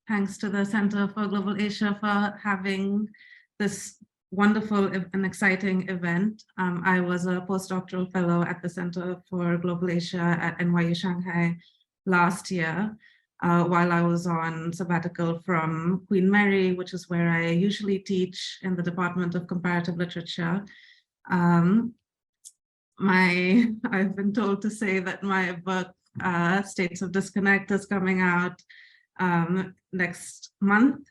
Thanks to the Center for Global Asia for having this wonderful and exciting event. I was a postdoctoral fellow at the Center for Global Asia at NYU Shanghai last year, while I was on sabbatical from Queen Mary, which is where I usually teach in the Department of Comparative Literature. I've been told to say that my book, States of Disconnect, is coming out next month,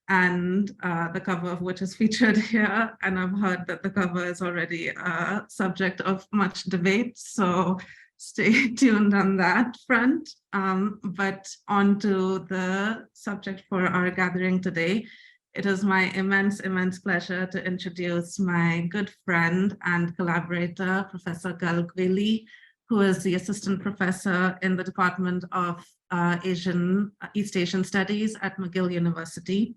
and the cover of which is featured here. And I've heard that the cover is already a subject of much debate, so stay tuned on that front. But on to the subject for our gathering today. It is my immense pleasure to introduce my good friend and collaborator, Professor Gvili, who is the assistant professor in the Department of East Asian Studies at McGill University.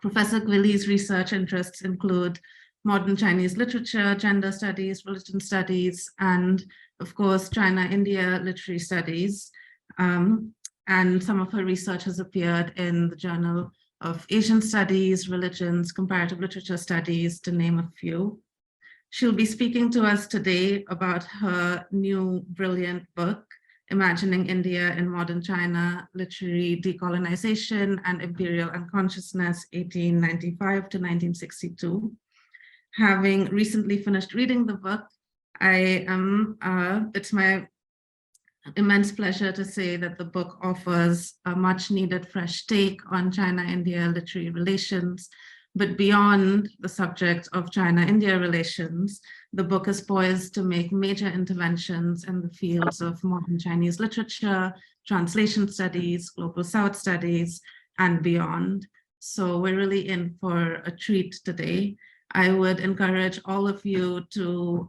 Professor Gvili's research interests include modern Chinese literature, gender studies, religion studies, and of course, China-India literary studies. And some of her research has appeared in the Journal of Asian Studies, Religions, Comparative Literature Studies, to name a few. She'll be speaking to us today about her new brilliant book, Imagining India in Modern China, Literary Decolonization and Imperial Unconsciousness, 1895 to 1962. Having recently finished reading the book, it's my immense pleasure to say that the book offers a much needed fresh take on China-India literary relations. But beyond the subject of China-India relations, the book is poised to make major interventions in the fields of modern Chinese literature, translation studies, global South studies, and beyond. So we're really in for a treat today. I would encourage all of you to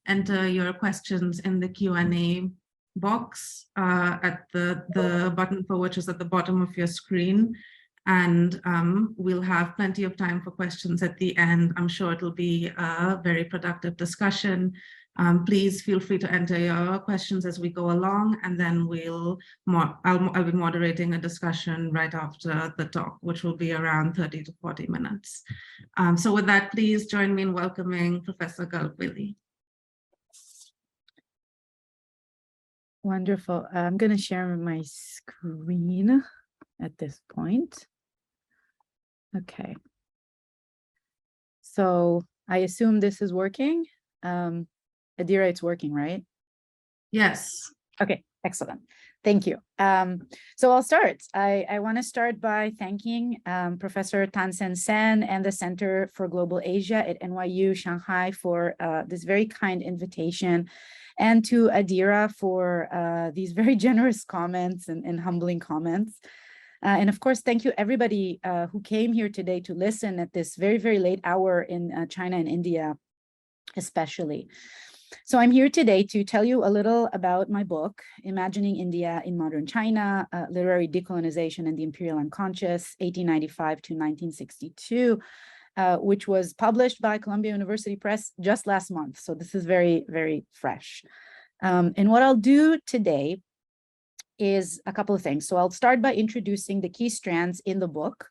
enter your questions in the Q&A box at the button for which is at the bottom of your screen. And we'll have plenty of time for questions at the end. I'm sure it'll be a very productive discussion. Please feel free to enter your questions as we go along, and then I'll be moderating a discussion right after the talk, which will be around 30 to 40 minutes. So with that, please join me in welcoming Professor Gvili. Wonderful. I'm going to share my screen at this point. Okay. So I assume this is working. Adira, it's working, right? Yes. Okay, excellent. Thank you. So I'll start. I want to start by thanking Professor Tan-Sen Sen and the Center for Global Asia at NYU Shanghai for this very kind invitation, and to Adira for these very generous comments and humbling comments. And of course, thank you everybody who came here today to listen at this very, very late hour in China and India, especially. So I'm here today to tell you a little about my book, Imagining India in Modern China, Literary Decolonization and the Imperial Unconscious, 1895 to 1962, which was published by Columbia University Press just last month. So this is very, very fresh. And what I'll do today is a couple of things. So I'll start by introducing the key strands in the book.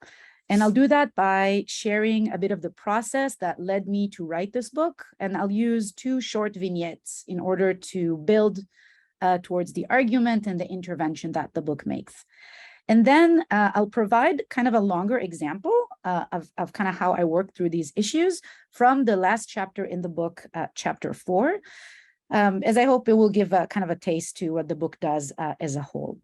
And I'll do that by sharing a bit of the process that led me to write this book. And I'll use two short vignettes in order to build towards the argument and the intervention that the book makes. And then I'll provide kind of a longer example of kind of how I work through these issues from the last chapter in the book, chapter 4, as I hope it will give a kind of a taste to what the book does as a whole.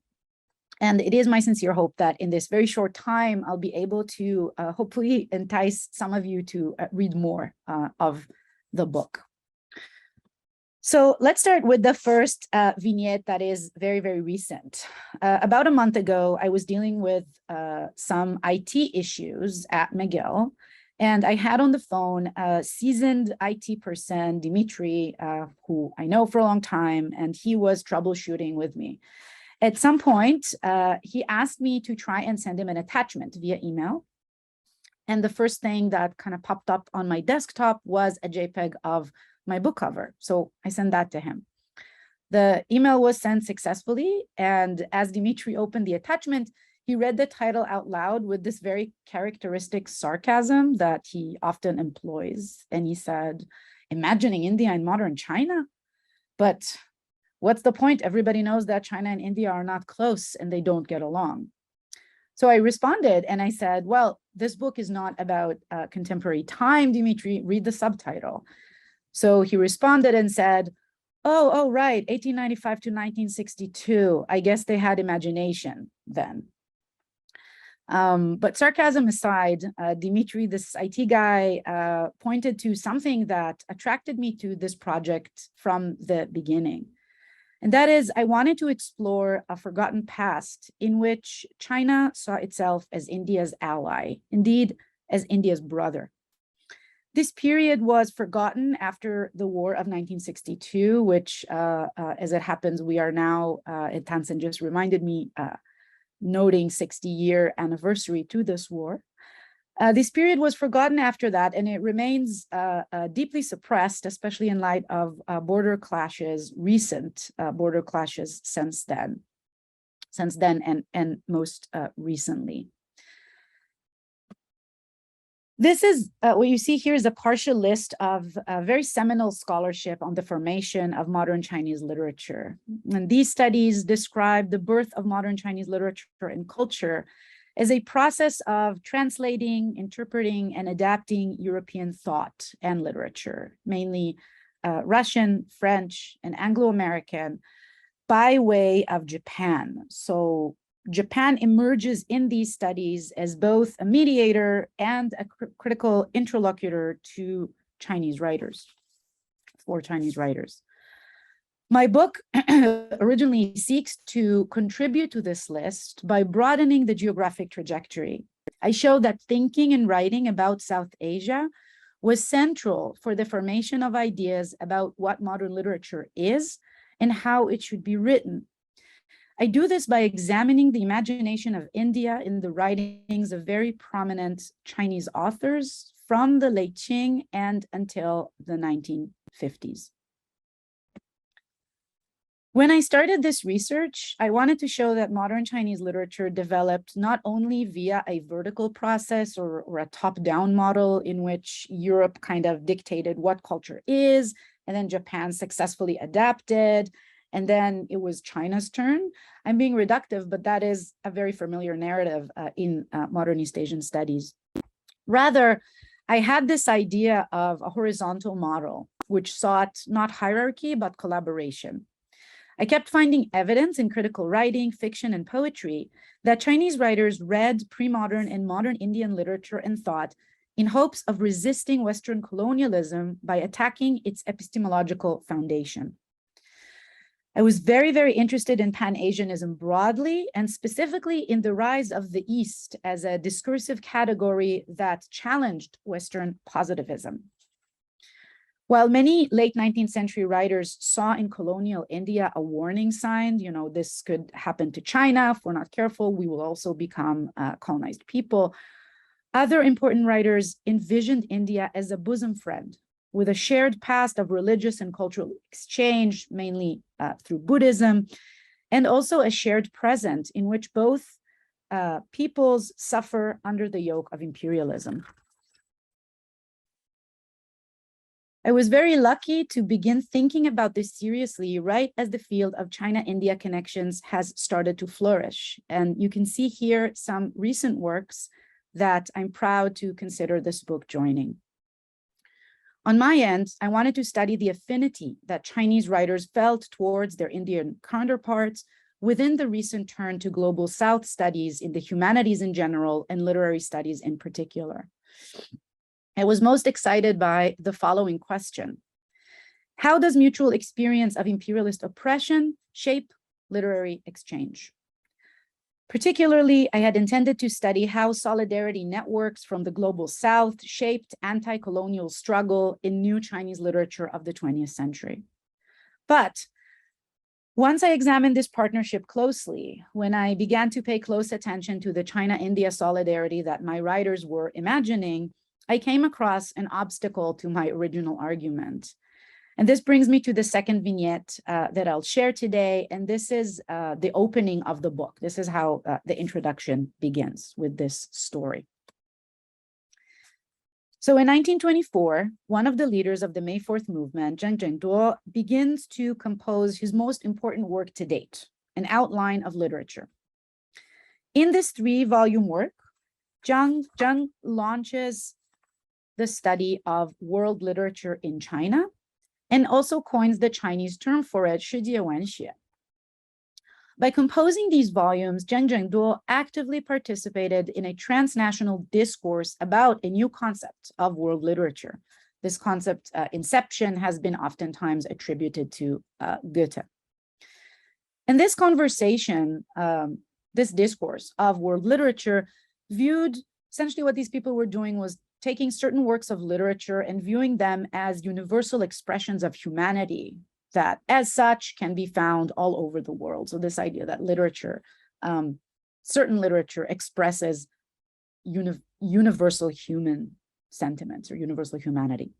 And it is my sincere hope that in this very short time, I'll be able to hopefully entice some of you to read more of the book. So let's start with the first vignette that is very, very recent. About a month ago, I was dealing with some IT issues at McGill, and I had on the phone a seasoned IT person, Dimitri, who I know for a long time, and he was troubleshooting with me. At some point, he asked me to try and send him an attachment via email. And the first thing that kind of popped up on my desktop was a JPEG of my book cover. So I sent that to him. The email was sent successfully. And as Dimitri opened the attachment, he read the title out loud with this very characteristic sarcasm that he often employs. And he said, imagining India in modern China? But what's the point? Everybody knows that China and India are not close and they don't get along. So I responded and I said, well, this book is not about contemporary time, Dimitri, read the subtitle. So he responded and said, oh, right, 1895 to 1962. I guess they had imagination then. But sarcasm aside, Dimitri, this IT guy, pointed to something that attracted me to this project from the beginning. And that is, I wanted to explore a forgotten past in which China saw itself as India's ally, indeed, as India's brother. This period was forgotten after the War of 1962, which, as it happens, we are now, Tansen just reminded me, noting 60-year anniversary to this war. This period was forgotten after that, and it remains deeply suppressed, especially in light of border clashes, recent border clashes since then and most recently. This is what you see here is a partial list of very seminal scholarship on the formation of modern Chinese literature. And these studies describe the birth of modern Chinese literature and culture as a process of translating, interpreting, and adapting European thought and literature, mainly Russian, French, and Anglo-American, by way of Japan. So Japan emerges in these studies as both a mediator and a critical interlocutor to Chinese writers, for Chinese writers. My book originally seeks to contribute to this list by broadening the geographic trajectory. I show that thinking and writing about South Asia was central for the formation of ideas about what modern literature is and how it should be written. I do this by examining the imagination of India in the writings of very prominent Chinese authors from the late Qing and until the 1950s. When I started this research, I wanted to show that modern Chinese literature developed not only via a vertical process or a top-down model in which Europe kind of dictated what culture is, and then Japan successfully adapted, and then it was China's turn. I'm being reductive, but that is a very familiar narrative in modern East Asian studies. Rather, I had this idea of a horizontal model, which sought not hierarchy, but collaboration. I kept finding evidence in critical writing, fiction, and poetry that Chinese writers read pre-modern and modern Indian literature and thought in hopes of resisting Western colonialism by attacking its epistemological foundation. I was very, very interested in Pan-Asianism broadly, and specifically in the rise of the East as a discursive category that challenged Western positivism. While many late 19th century writers saw in colonial India a warning sign, you know, this could happen to China, if we're not careful, we will also become colonized people. Other important writers envisioned India as a bosom friend with a shared past of religious and cultural exchange, mainly through Buddhism, and also a shared present in which both peoples suffer under the yoke of imperialism. I was very lucky to begin thinking about this seriously right as the field of China-India connections has started to flourish. And you can see here some recent works that I'm proud to consider this book joining. On my end, I wanted to study the affinity that Chinese writers felt towards their Indian counterparts within the recent turn to global South studies in the humanities in general and literary studies in particular. I was most excited by the following question. How does mutual experience of imperialist oppression shape literary exchange? Particularly, I had intended to study how solidarity networks from the global South shaped anti-colonial struggle in new Chinese literature of the 20th century. But once I examined this partnership closely, when I began to pay close attention to the China-India solidarity that my writers were imagining, I came across an obstacle to my original argument. And this brings me to the second vignette that I'll share today. And this is the opening of the book. This is how the introduction begins with this story. So in 1924, one of the leaders of the May 4th movement, Zheng Zhengduo, begins to compose his most important work to date, an outline of literature. In this 3-volume work, Zheng launches the study of world literature in China and also coins the Chinese term for it, 世界文学. By composing these volumes, Zheng Zhengduo actively participated in a transnational discourse about a new concept of world literature. This concept, inception, has been oftentimes attributed to Goethe. And this conversation, this discourse of world literature, viewed essentially what these people were doing was taking certain works of literature and viewing them as universal expressions of humanity that as such can be found all over the world. So this idea that literature, certain literature expresses universal human sentiments or universal humanity.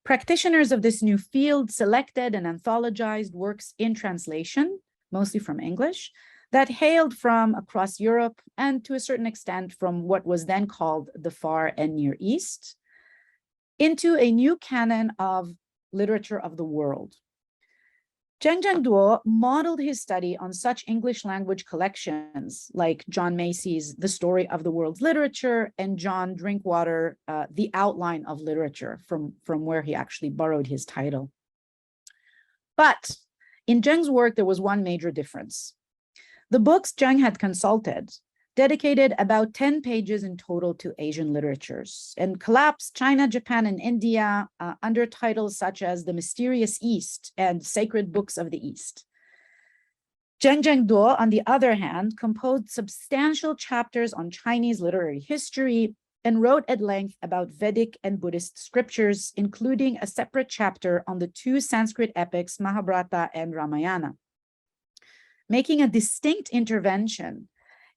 Practitioners of this new field selected and anthologized works in translation, mostly from English, that hailed from across Europe and to a certain extent from what was then called the Far and Near East, into a new canon of literature of the world. Zheng Zhengduo modeled his study on such English language collections like John Macy's The Story of the World's Literature and John Drinkwater, The Outline of Literature, from where he actually borrowed his title. But in Zheng's work, there was one major difference. The books Zheng had consulted dedicated about 10 pages in total to Asian literatures and collapsed China, Japan, and India under titles such as The Mysterious East and Sacred Books of the East. Zheng Zhengduo, on the other hand, composed substantial chapters on Chinese literary history and wrote at length about Vedic and Buddhist scriptures, including a separate chapter on the 2 Sanskrit epics, Mahabharata and Ramayana. Making a distinct intervention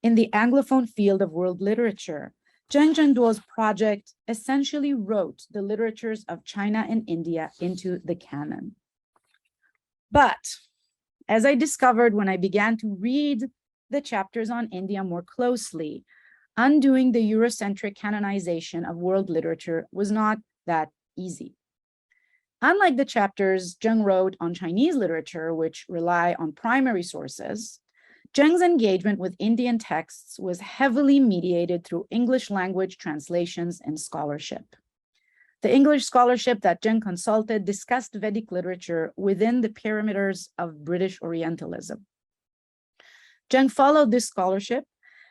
in the Anglophone field of world literature, Zheng Zhengduo's project essentially wrote the literatures of China and India into the canon. But as I discovered when I began to read the chapters on India more closely, undoing the Eurocentric canonization of world literature was not that easy. Unlike the chapters Zheng wrote on Chinese literature, which rely on primary sources, Zheng's engagement with Indian texts was heavily mediated through English language translations and scholarship. The English scholarship that Zheng consulted discussed Vedic literature within the perimeters of British Orientalism. Zheng followed this scholarship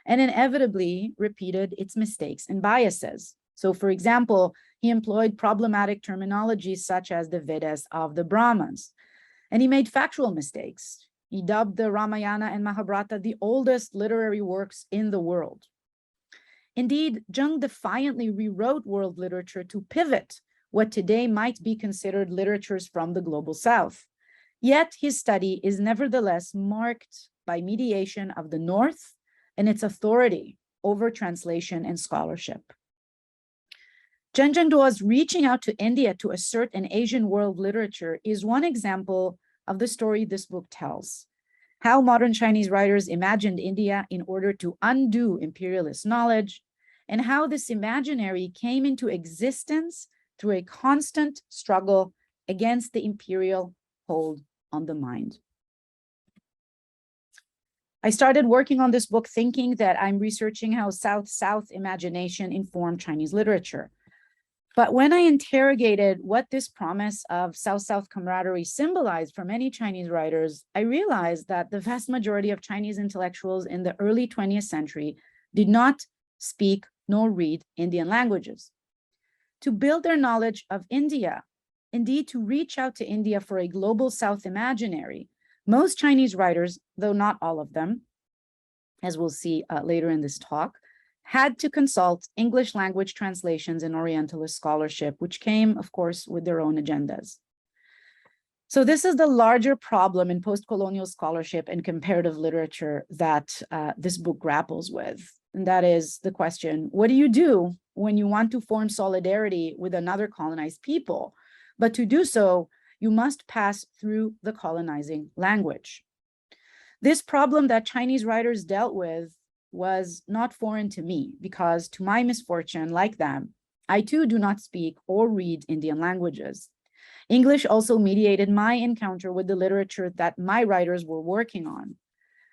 and inevitably repeated its mistakes and biases. So, for example, he employed problematic terminology such as the Vedas of the Brahmins, and he made factual mistakes. He dubbed the Ramayana and Mahabharata the oldest literary works in the world. Indeed, Zheng defiantly rewrote world literature to pivot what today might be considered literatures from the global south. Yet his study is nevertheless marked by mediation of the North and its authority over translation and scholarship. Zheng Zhengduo's reaching out to India to assert an Asian world literature is one example of the story this book tells, how modern Chinese writers imagined India in order to undo imperialist knowledge, and how this imaginary came into existence through a constant struggle against the imperial hold on the mind. I started working on this book thinking that I'm researching how South-South imagination informed Chinese literature. But when I interrogated what this promise of South-South camaraderie symbolized for many Chinese writers, I realized that the vast majority of Chinese intellectuals in the early 20th century did not speak nor read Indian languages. To build their knowledge of India, indeed to reach out to India for a global South imaginary, most Chinese writers, though not all of them, as we'll see later in this talk, had to consult English language translations and Orientalist scholarship, which came, of course, with their own agendas. So this is the larger problem in post-colonial scholarship and comparative literature that this book grapples with. And that is the question, what do you do when you want to form solidarity with another colonized people? But to do so, you must pass through the colonizing language. This problem that Chinese writers dealt with was not foreign to me because, to my misfortune, like them, I too do not speak or read Indian languages. English also mediated my encounter with the literature that my writers were working on.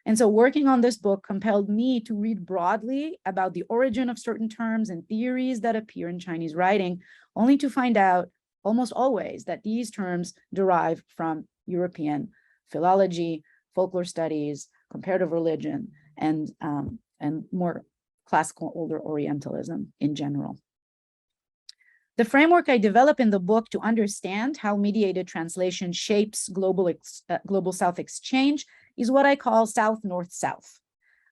And so working on this book compelled me to read broadly about the origin of certain terms and theories that appear in Chinese writing, only to find out almost always that these terms derive from European philology, folklore studies, comparative religion, and more classical older Orientalism in general. The framework I develop in the book to understand how mediated translation shapes global South exchange is what I call South-North-South.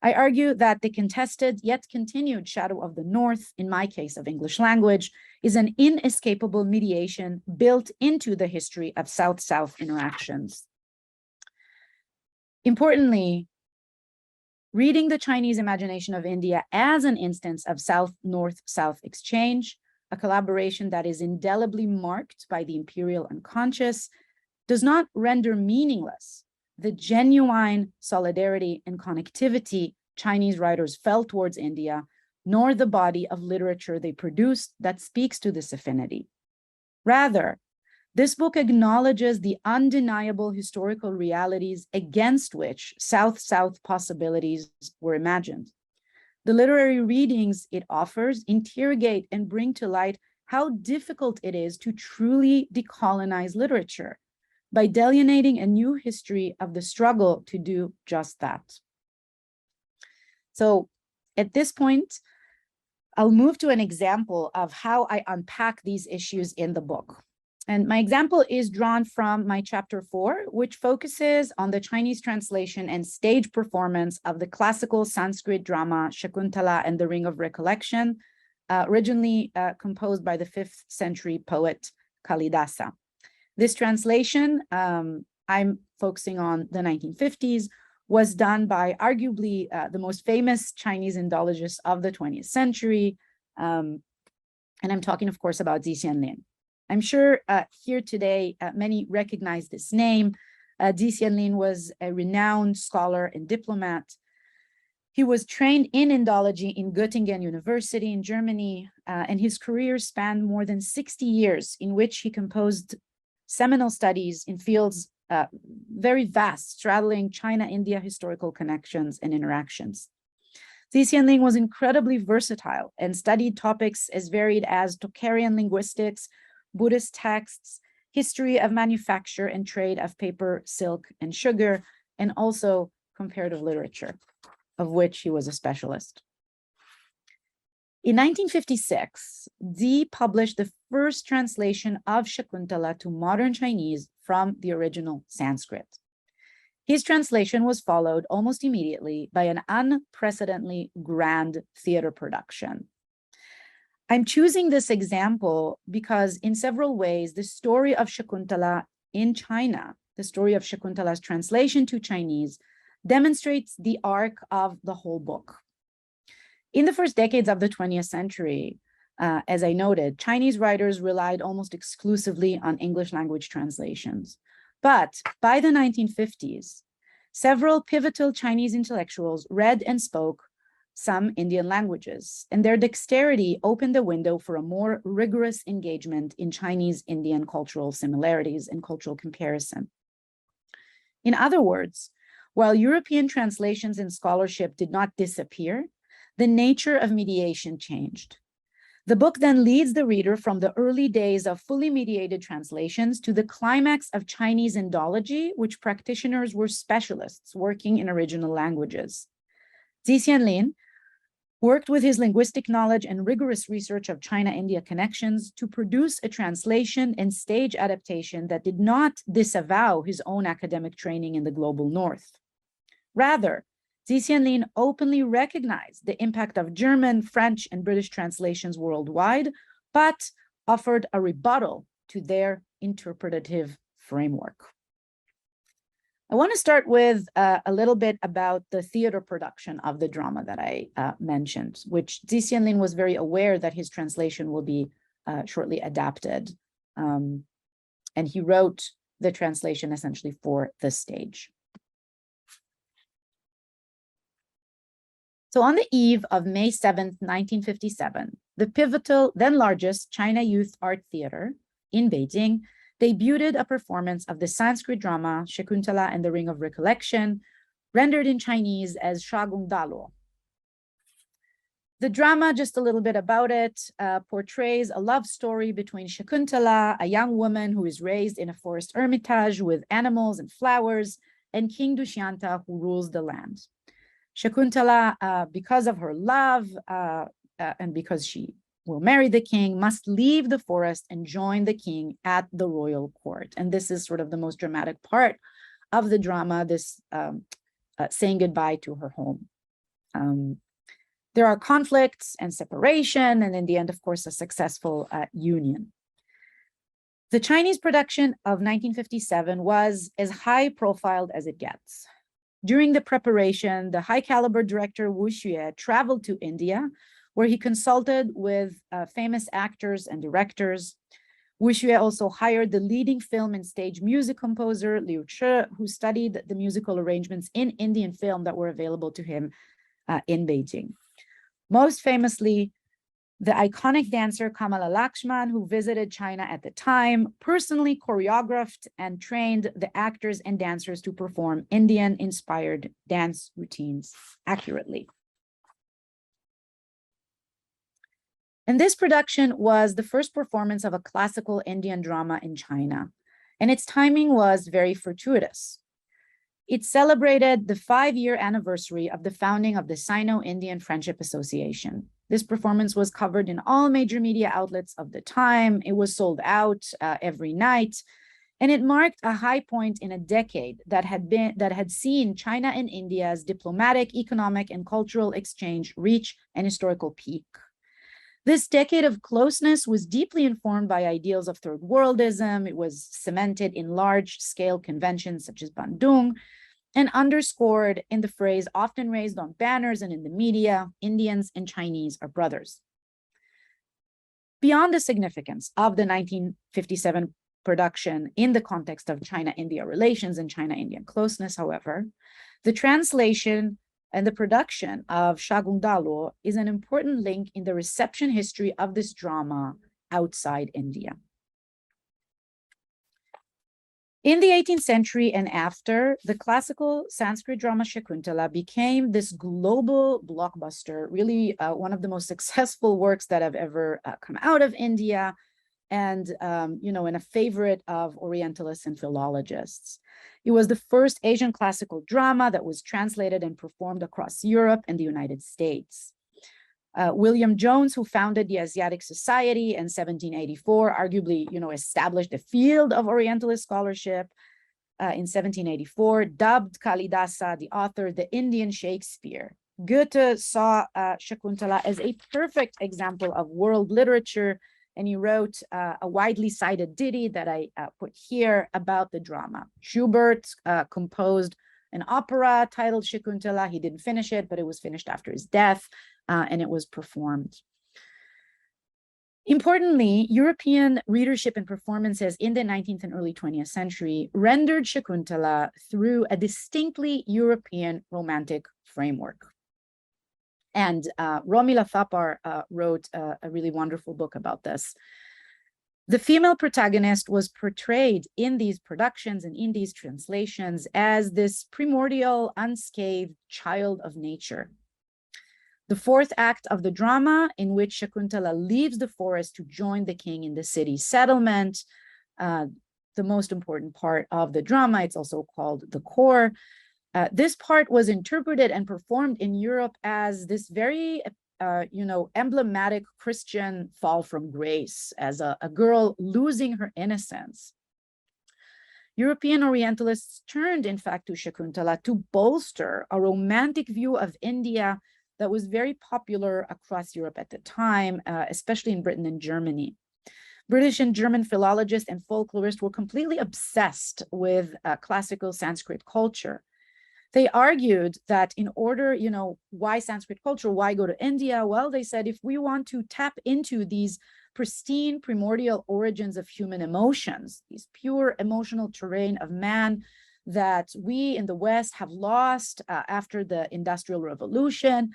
I argue that the contested yet continued shadow of the North, in my case of English language, is an inescapable mediation built into the history of South-South interactions. Importantly, reading the Chinese imagination of India as an instance of South-North-South exchange, a collaboration that is indelibly marked by the imperial unconscious, does not render meaningless the genuine solidarity and connectivity Chinese writers felt towards India, nor the body of literature they produced that speaks to this affinity. Rather, this book acknowledges the undeniable historical realities against which South-South possibilities were imagined. The literary readings it offers interrogate and bring to light how difficult it is to truly decolonize literature by delineating a new history of the struggle to do just that. So at this point, I'll move to an example of how I unpack these issues in the book. And my example is drawn from my chapter 4, which focuses on the Chinese translation and stage performance of the classical Sanskrit drama Shakuntala and the Ring of Recollection, originally composed by the 5th century poet Kalidasa. This translation, I'm focusing on the 1950s, was done by arguably the most famous Chinese Indologist of the 20th century. And I'm talking, of course, about Zi Xianlin. I'm sure here today, many recognize this name. Zi Xianlin was a renowned scholar and diplomat. He was trained in Indology in Göttingen University in Germany, and his career spanned more than 60 years, in which he composed seminal studies in fields very vast, straddling China-India historical connections and interactions. Zi Xianlin was incredibly versatile and studied topics as varied as Tocharian linguistics, Buddhist texts, history of manufacture and trade of paper, silk, and sugar, and also comparative literature, of which he was a specialist. In 1956, Zi published the first translation of Shakuntala to modern Chinese from the original Sanskrit. His translation was followed almost immediately by an unprecedentedly grand theater production. I'm choosing this example because in several ways, the story of Shakuntala in China, the story of Shakuntala's translation to Chinese, demonstrates the arc of the whole book. In the first decades of the 20th century, as I noted, Chinese writers relied almost exclusively on English language translations. But by the 1950s, several pivotal Chinese intellectuals read and spoke some Indian languages, and their dexterity opened the window for a more rigorous engagement in Chinese-Indian cultural similarities and cultural comparison. In other words, while European translations and scholarship did not disappear, the nature of mediation changed. The book then leads the reader from the early days of fully mediated translations to the climax of Chinese Indology, which practitioners were specialists working in original languages. Zi Xianlin worked with his linguistic knowledge and rigorous research of China-India connections to produce a translation and stage adaptation that did not disavow his own academic training in the global North. Rather, Zi Xianlin openly recognized the impact of German, French, and British translations worldwide, but offered a rebuttal to their interpretative framework. I want to start with a little bit about the theater production of the drama that I mentioned, which Zi Xianlin was very aware that his translation will be shortly adapted. And he wrote the translation essentially for the stage. So on the eve of May 7th, 1957, the pivotal, then largest, China Youth Art Theater in Beijing debuted a performance of the Sanskrit drama Shakuntala and the Ring of Recollection, rendered in Chinese as Shagung Dalo. The drama, just a little bit about it, portrays a love story between Shakuntala, a young woman who is raised in a forest hermitage with animals and flowers, and King Dushyanta, who rules the land. Shakuntala, because of her love and because she will marry the king, must leave the forest and join the king at the royal court. And this is sort of the most dramatic part of the drama, this saying goodbye to her home. There are conflicts and separation, and in the end, of course, a successful union. The Chinese production of 1957 was as high profiled as it gets. During the preparation, the high caliber director Wu Xue traveled to India, where he consulted with famous actors and directors. Wu Xue also hired the leading film and stage music composer Liu Che, who studied the musical arrangements in Indian film that were available to him in Beijing. Most famously, the iconic dancer Kamala Lakshman, who visited China at the time, personally choreographed and trained the actors and dancers to perform Indian-inspired dance routines accurately. And this production was the first performance of a classical Indian drama in China, and its timing was very fortuitous. It celebrated the 5-year anniversary of the founding of the Sino-Indian Friendship Association. This performance was covered in all major media outlets of the time. It was sold out every night, and it marked a high point in a decade that had seen China and India's diplomatic, economic, and cultural exchange reach an historical peak. This decade of closeness was deeply informed by ideals of third worldism. It was cemented in large-scale conventions such as Bandung, and underscored in the phrase often raised on banners and in the media, Indians and Chinese are brothers. Beyond the significance of the 1957 production in the context of China-India relations and China-Indian closeness, however, the translation and the production of Shagung Dalo is an important link in the reception history of this drama outside India. In the 18th century and after, the classical Sanskrit drama Shakuntala became this global blockbuster, really one of the most successful works that have ever come out of India, and and a favorite of Orientalists and philologists. It was the first Asian classical drama that was translated and performed across Europe and the United States. William Jones, who founded the Asiatic Society in 1784, arguably, established a field of Orientalist scholarship in 1784, dubbed Kalidasa, the author, the Indian Shakespeare. Goethe saw Shakuntala as a perfect example of world literature, and he wrote a widely cited ditty that I put here about the drama. Schubert composed an opera titled Shakuntala. He didn't finish it, but it was finished after his death, and it was performed. Importantly, European readership and performances in the 19th and early 20th century rendered Shakuntala through a distinctly European romantic framework. And Romila Thapar wrote a really wonderful book about this. The female protagonist was portrayed in these productions and in these translations as this primordial, unscathed child of nature. The fourth act of the drama, in which Shakuntala leaves the forest to join the king in the city settlement, the most important part of the drama, it's also called the core. This part was interpreted and performed in Europe as this very emblematic Christian fall from grace, as a girl losing her innocence. European Orientalists turned, in fact, to Shakuntala to bolster a romantic view of India that was very popular across Europe at the time, especially in Britain and Germany. British and German philologists and folklorists were completely obsessed with classical Sanskrit culture. They argued that in order, why Sanskrit culture, why go to India? Well, they said, if we want to tap into these pristine primordial origins of human emotions, these pure emotional terrain of man that we in the West have lost after the Industrial Revolution,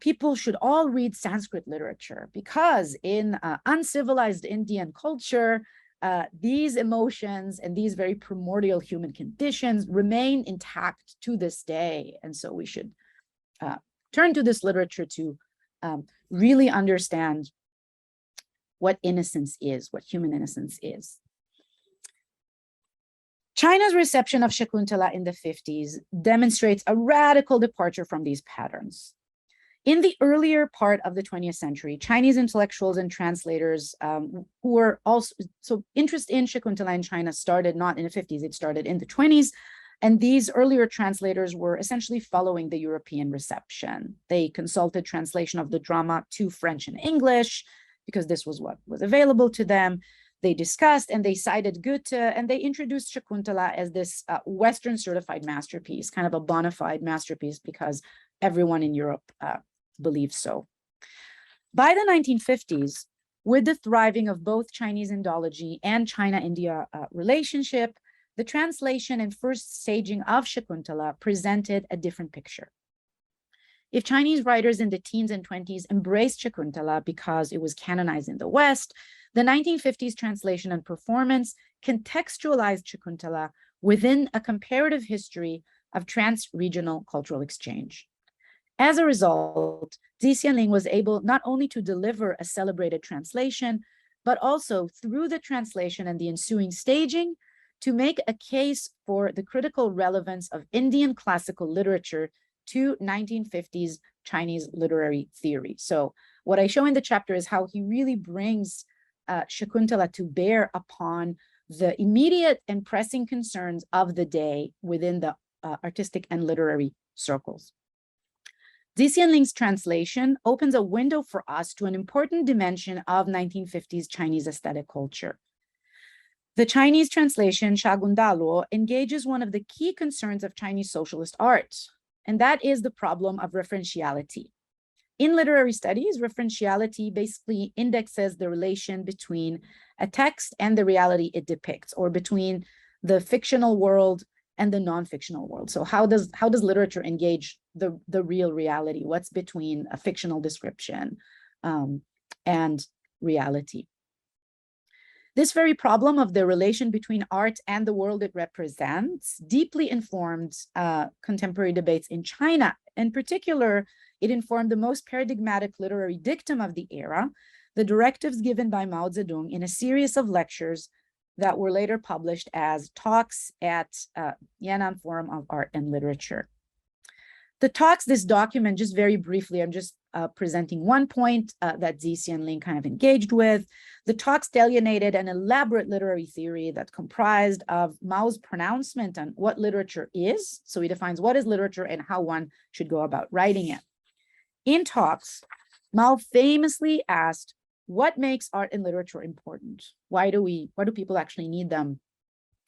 people should all read Sanskrit literature, because in uncivilized Indian culture, these emotions and these very primordial human conditions remain intact to this day. And so we should turn to this literature to really understand what innocence is, what human innocence is. China's reception of Shakuntala in the 50s demonstrates a radical departure from these patterns. In the earlier part of the 20th century, Chinese intellectuals and translators who were also, so interest in Shakuntala in China started not in the 50s, it started in the 20s. And these earlier translators were essentially following the European reception. They consulted translation of the drama to French and English because this was what was available to them. They discussed and they cited Goethe, and they introduced Shakuntala as this Western certified masterpiece, kind of a bona fide masterpiece, because everyone in Europe believes so. By the 1950s, with the thriving of both Chinese Indology and China-India relationship, the translation and first staging of Shakuntala presented a different picture. If Chinese writers in the teens and 20s embraced Shakuntala because it was canonized in the West, the 1950s translation and performance contextualized Shakuntala within a comparative history of trans-regional cultural exchange. As a result, Zi Xianling was able not only to deliver a celebrated translation, but also through the translation and the ensuing staging, to make a case for the critical relevance of Indian classical literature to 1950s Chinese literary theory. So what I show in the chapter is how he really brings Shakuntala to bear upon the immediate and pressing concerns of the day within the artistic and literary circles. Zi Xianling's translation opens a window for us to an important dimension of 1950s Chinese aesthetic culture. The Chinese translation, Shagundalo, engages one of the key concerns of Chinese socialist art, and that is the problem of referentiality. In literary studies, referentiality basically indexes the relation between a text and the reality it depicts, or between the fictional world and the non-fictional world. So how does literature engage the real reality? What's between a fictional description and reality? This very problem of the relation between art and the world it represents deeply informed contemporary debates in China. In particular, it informed the most paradigmatic literary dictum of the era, the directives given by Mao Zedong in a series of lectures that were later published as talks at Yan'an Forum of Art and Literature. The talks, this document, just very briefly, I'm just presenting one point that Zi Xianling kind of engaged with. The talks delineated an elaborate literary theory that comprised of Mao's pronouncement on what literature is. So he defines what is literature and how one should go about writing it. In talks, Mao famously asked, what makes art and literature important? Why do people actually need them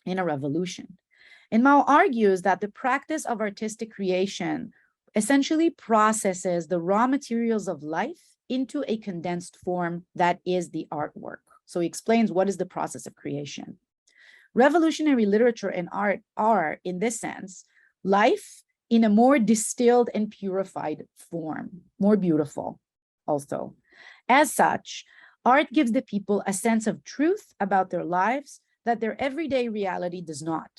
in a revolution? And Mao argues that the practice of artistic creation essentially processes the raw materials of life into a condensed form that is the artwork. So he explains what is the process of creation. Revolutionary literature and art are, in this sense, life in a more distilled and purified form, more beautiful also. As such, art gives the people a sense of truth about their lives that their everyday reality does not.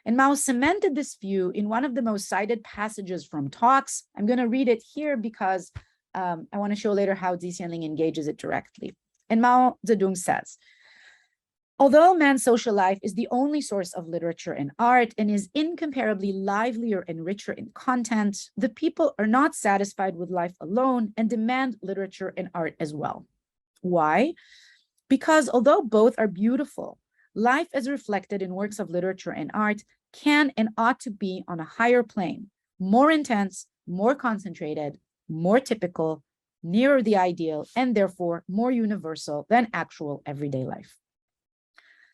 And Mao cemented this view in one of the most cited passages from talks. I'm going to read it here because I want to show later how Zi Xianling engages it directly. And Mao Zedong says, although man's social life is the only source of literature and art and is incomparably livelier and richer in content, the people are not satisfied with life alone and demand literature and art as well. Why? Because although both are beautiful, life as reflected in works of literature and art can and ought to be on a higher plane, more intense, more concentrated, more typical, nearer the ideal, and therefore more universal than actual everyday life.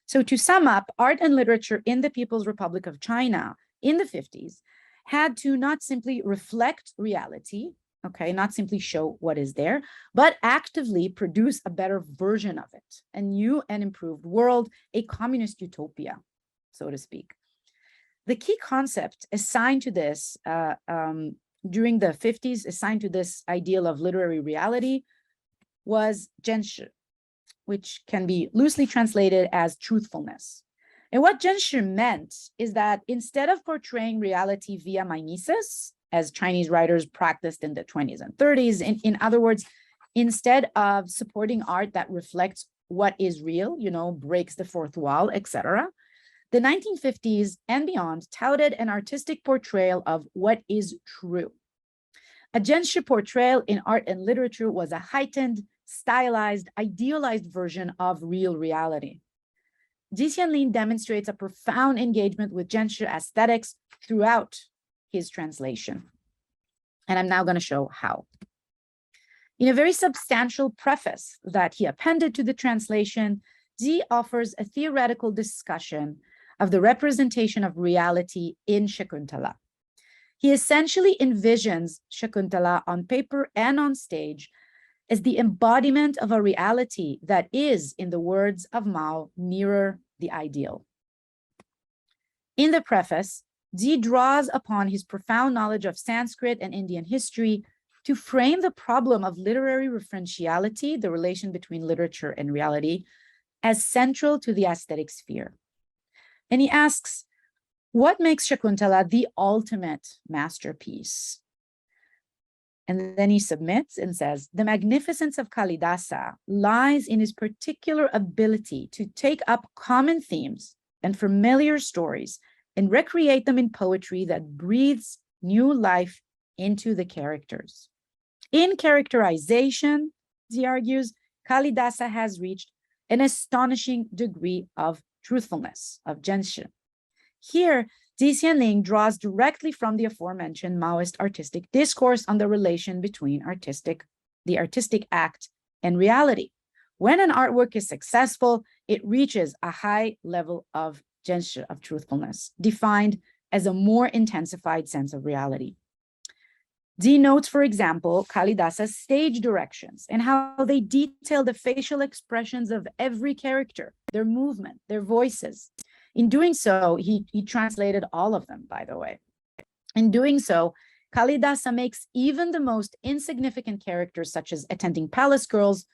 So to sum up, art and literature in the People's Republic of China in the 50s had to not simply reflect reality, okay, not simply show what is there, but actively produce a better version of it, a new and improved world, a communist utopia, so to speak. The key concept assigned to this during the 50s, assigned to this ideal of literary reality, was Zhenshi, which can be loosely translated as truthfulness. And what Zhenshi meant is that instead of portraying reality via mimesis, as Chinese writers practiced in the 20s and 30s, in other words, instead of supporting art that reflects what is real, you know, breaks the fourth wall, etc., the 1950s and beyond touted an artistic portrayal of what is true. A Zhenshi portrayal in art and literature was a heightened, stylized, idealized version of real reality. Ji Xianlin demonstrates a profound engagement with Zhenshi aesthetics throughout his translation. And I'm now going to show how. In a very substantial preface that he appended to the translation, Ji offers a theoretical discussion of the representation of reality in Shakuntala. He essentially envisions Shakuntala on paper and on stage as the embodiment of a reality that is, in the words of Mao, nearer the ideal. In the preface, Ji draws upon his profound knowledge of Sanskrit and Indian history to frame the problem of literary referentiality, the relation between literature and reality, as central to the aesthetic sphere. And he asks, what makes Shakuntala the ultimate masterpiece? And then he submits and says, the magnificence of Kalidasa lies in his particular ability to take up common themes and familiar stories and recreate them in poetry that breathes new life into the characters. In characterization, he argues, Kalidasa has reached an astonishing degree of truthfulness, of Zhenshi. Here, Ji Xianlin draws directly from the aforementioned Maoist artistic discourse on the relation between the artistic act and reality. When an artwork is successful, it reaches a high level of Zhenshi, of truthfulness, defined as a more intensified sense of reality. Ji notes, for example, Kalidasa's stage directions and how they detail the facial expressions of every character, their movement, their voices. In doing so, he translated all of them, by the way. In doing so, Kalidasa makes even the most insignificant characters, such as attending palace girls,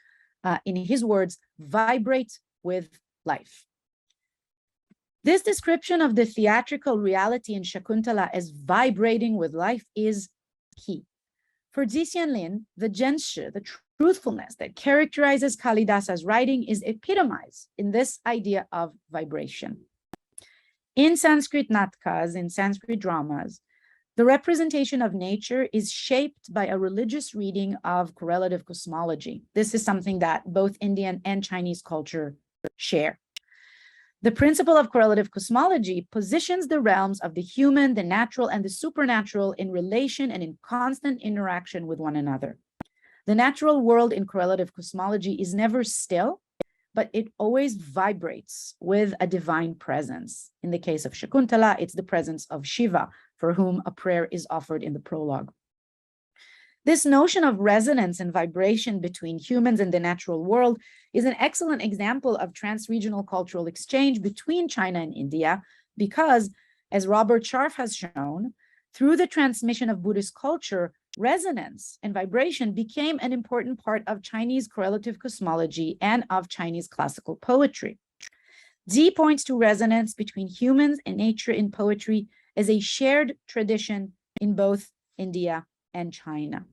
in his words, vibrate with life. This description of the theatrical reality in Shakuntala as vibrating with life is key. For Ji Xianlin, the Zhenshi, the truthfulness that characterizes Kalidasa's writing, is epitomized in this idea of vibration. In Sanskrit natkas, in Sanskrit dramas, the representation of nature is shaped by a religious reading of correlative cosmology. This is something that both Indian and Chinese culture share. The principle of correlative cosmology positions the realms of the human, the natural, and the supernatural in relation and in constant interaction with one another. The natural world in correlative cosmology is never still, but it always vibrates with a divine presence. In the case of Shakuntala, it's the presence of Shiva, for whom a prayer is offered in the prologue. This notion of resonance and vibration between humans and the natural world is an excellent example of trans-regional cultural exchange between China and India, because, as Robert Scharf has shown, through the transmission of Buddhist culture, resonance and vibration became an important part of Chinese correlative cosmology and of Chinese classical poetry. Ji points to resonance between humans and nature in poetry as a shared tradition in both India and China.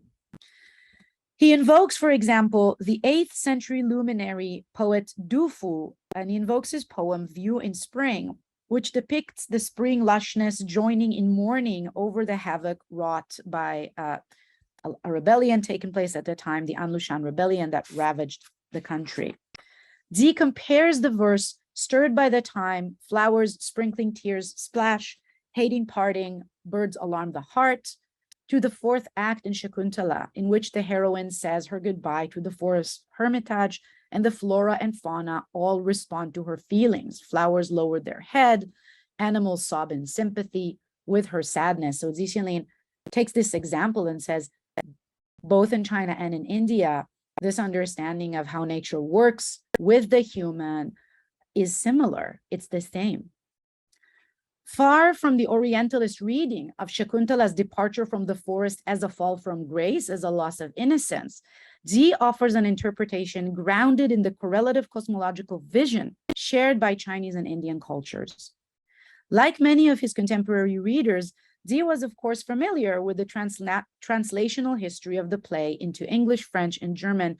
He invokes, for example, the 8th century luminary poet Du Fu, and he invokes his poem View in Spring, which depicts the spring lushness joining in mourning over the havoc wrought by a rebellion taking place at the time, the Anlushan rebellion that ravaged the country. Ji compares the verse stirred by the time, flowers sprinkling tears splash, hating parting, birds alarm the heart, to the 4th act in Shakuntala, in which the heroine says her goodbye to the forest hermitage, and the flora and fauna all respond to her feelings. Flowers lower their head, animals sob in sympathy, with her sadness. So Xi Xianlin takes this example and says, both in China and in India, this understanding of how nature works with the human is similar. It's the same. Far from the Orientalist reading of Shakuntala's departure from the forest as a fall from grace, as a loss of innocence, Xi offers an interpretation grounded in the correlative cosmological vision shared by Chinese and Indian cultures. Like many of his contemporary readers, Xi was, of course, familiar with the translational history of the play into English, French, and German.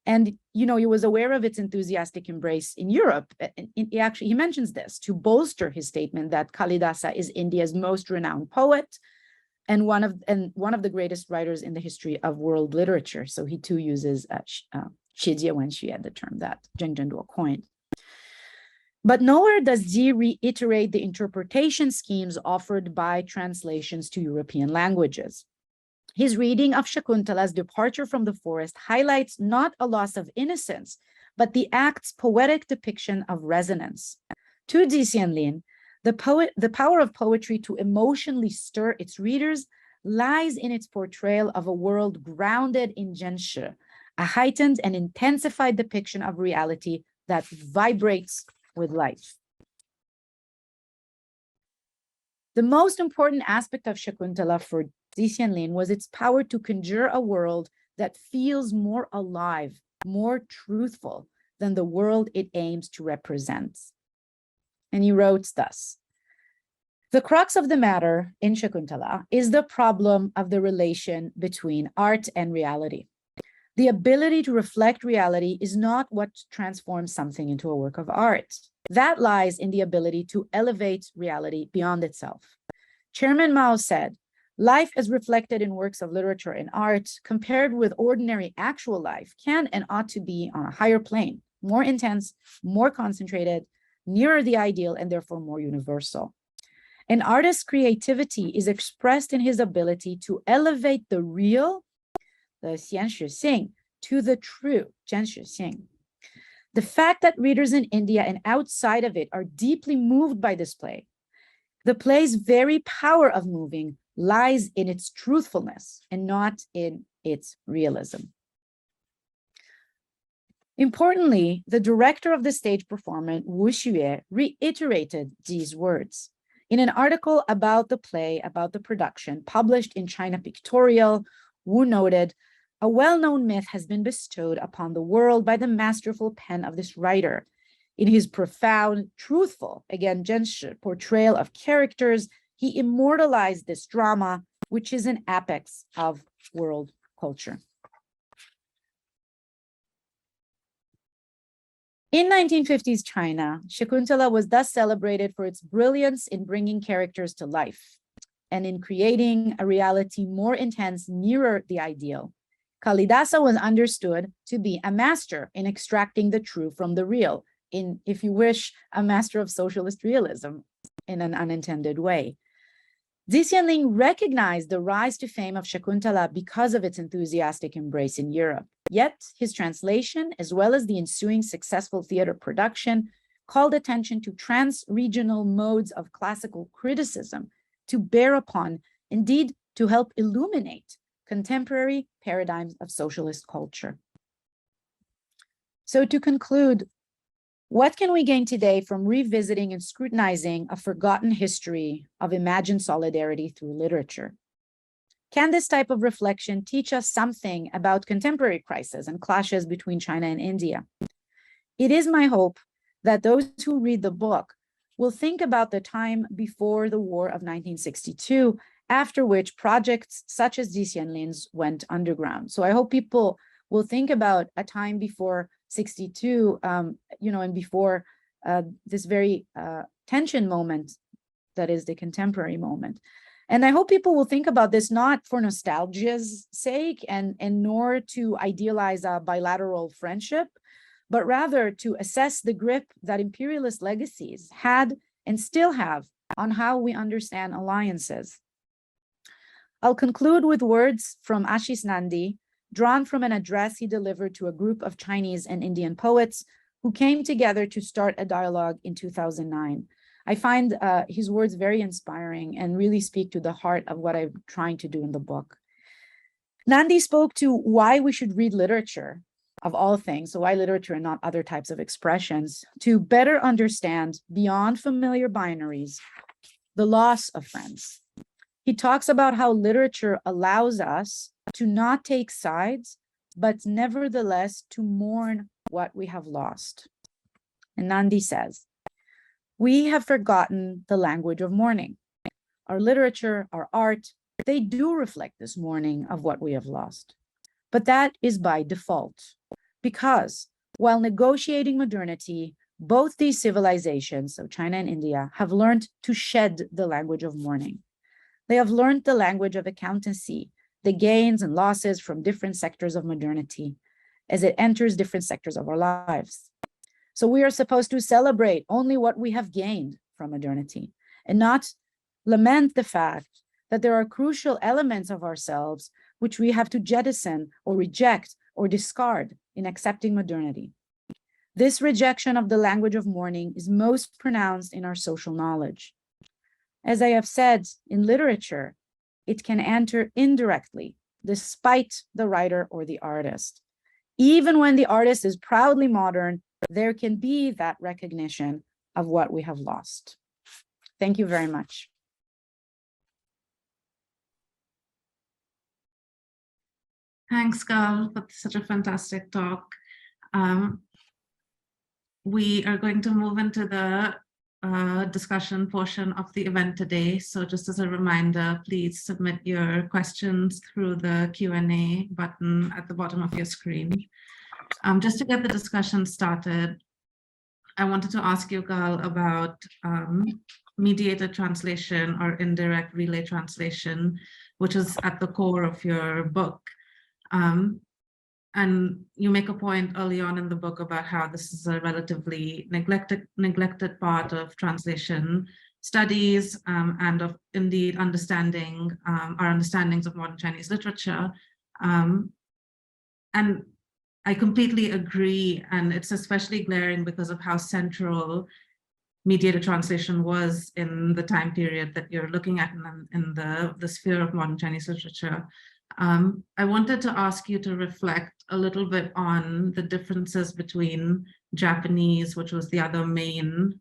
And, he was aware of its enthusiastic embrace in Europe. He mentions this to bolster his statement that Kalidasa is India's most renowned poet and one of the greatest writers in the history of world literature. So he too uses 世界文学, the term that Zheng Zhenduo coined. But nowhere does Xi reiterate the interpretation schemes offered by translations to European languages. His reading of Shakuntala's departure from the forest highlights not a loss of innocence, but the act's poetic depiction of resonance. To Xi Xianlin, the power of poetry to emotionally stir its readers lies in its portrayal of a world grounded in Zhenshi, a heightened and intensified depiction of reality that vibrates with life. The most important aspect of Shakuntala for Xi Xianlin was its power to conjure a world that feels more alive, more truthful than the world it aims to represent. And he wrote thus: the crux of the matter in Shakuntala is the problem of the relation between art and reality. The ability to reflect reality is not what transforms something into a work of art. That lies in the ability to elevate reality beyond itself. Chairman Mao said, life as reflected in works of literature and art, compared with ordinary actual life, can and ought to be on a higher plane, more intense, more concentrated, nearer the ideal, and therefore more universal. An artist's creativity is expressed in his ability to elevate the real, the 显实性, to the true, 真实性. The fact that readers in India and outside of it are deeply moved by this play, the play's very power of moving lies in its truthfulness and not in its realism. Importantly, the director of the stage performance, Wu Xue, reiterated these words. In an article about the play, about the production, published in China Pictorial, Wu noted, a well-known myth has been bestowed upon the world by the masterful pen of this writer. In his profound, truthful, again, 真实, portrayal of characters, he immortalized this drama, which is an apex of world culture. In 1950s China, Shakuntala was thus celebrated for its brilliance in bringing characters to life and in creating a reality more intense, nearer the ideal. Kalidasa was understood to be a master in extracting the true from the real, in, if you wish, a master of socialist realism in an unintended way. Xi Xianlin recognized the rise to fame of Shakuntala because of its enthusiastic embrace in Europe. Yet his translation, as well as the ensuing successful theater production, called attention to trans-regional modes of classical criticism to bear upon, indeed to help illuminate, contemporary paradigms of socialist culture. So to conclude, what can we gain today from revisiting and scrutinizing a forgotten history of imagined solidarity through literature? Can this type of reflection teach us something about contemporary crises and clashes between China and India? It is my hope that those who read the book will think about the time before the War of 1962, after which projects such as Xi Xianlin's went underground. So I hope people will think about a time before 62, and before this very tension moment that is the contemporary moment. And I hope people will think about this not for nostalgia's sake and nor to idealize a bilateral friendship, but rather to assess the grip that imperialist legacies had and still have on how we understand alliances. I'll conclude with words from Ashish Nandi, drawn from an address he delivered to a group of Chinese and Indian poets who came together to start a dialogue in 2009. I find his words very inspiring and really speak to the heart of what I'm trying to do in the book. Nandi spoke to why we should read literature, of all things, so why literature and not other types of expressions, to better understand beyond familiar binaries the loss of friends. He talks about how literature allows us to not take sides, but nevertheless to mourn what we have lost. And Nandi says, we have forgotten the language of mourning. Our literature, our art, they do reflect this mourning of what we have lost. But that is by default, because while negotiating modernity, both these civilizations, so China and India, have learned to shed the language of mourning. They have learned the language of accountancy, the gains and losses from different sectors of modernity as it enters different sectors of our lives. So we are supposed to celebrate only what we have gained from modernity and not lament the fact that there are crucial elements of ourselves which we have to jettison or reject or discard in accepting modernity. This rejection of the language of mourning is most pronounced in our social knowledge. As I have said, in literature, it can enter indirectly, despite the writer or the artist. Even when the artist is proudly modern, there can be that recognition of what we have lost. Thank you very much. Thanks, Gal, for such a fantastic talk. We are going to move into the discussion portion of the event today. So just as a reminder, please submit your questions through the Q&A button at the bottom of your screen. Just to get the discussion started, I wanted to ask you, Gal, about mediated translation or indirect relay translation, which is at the core of your book. And you make a point early on in the book about how this is a relatively neglected part of translation studies and of indeed understanding our understandings of modern Chinese literature. And I completely agree, and it's especially glaring because of how central mediated translation was in the time period that you're looking at in the sphere of modern Chinese literature. I wanted to ask you to reflect a little bit on the differences between Japanese, which was the other main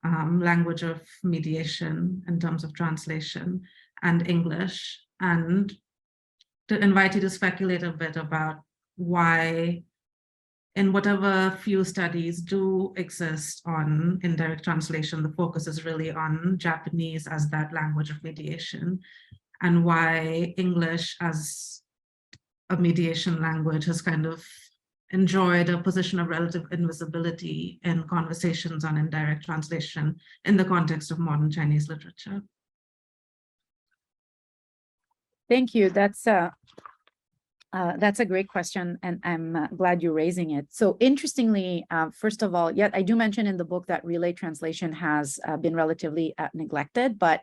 language of mediation in terms of translation, and English, and to invite you to speculate a bit about why, in whatever few studies do exist on indirect translation, the focus is really on Japanese as that language of mediation, and why English as a mediation language has kind of enjoyed a position of relative invisibility in conversations on indirect translation in the context of modern Chinese literature. Thank you. That's a great question, and I'm glad you're raising it. So interestingly, first of all, I do mention in the book that relay translation has been relatively neglected, but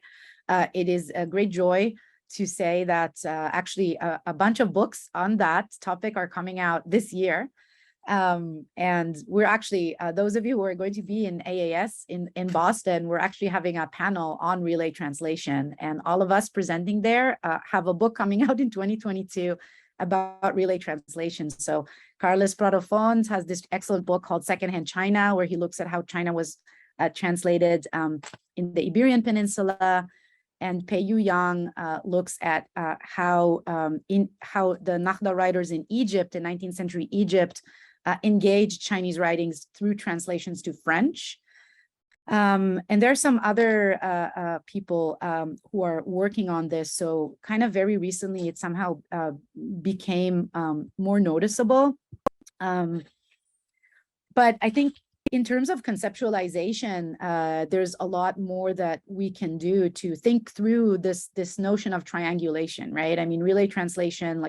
it is a great joy to say that actually a bunch of books on that topic are coming out this year. And we're actually, those of you who are going to be in AAS in Boston, we're actually having a panel on relay translation, and all of us presenting there have a book coming out in 2022 about relay translation. So Carlos Prado Fons has this excellent book called Secondhand China, where he looks at how China was translated in the Iberian Peninsula. And Pei Yu Yang looks at how the Nakhda writers in Egypt, in 19th century Egypt, engaged Chinese writings through translations to French. And there are some other people who are working on this. So kind of very recently, it somehow became more noticeable. But I think in terms of conceptualization, there's a lot more that we can do to think through this notion of triangulation, right? I mean, relay translation,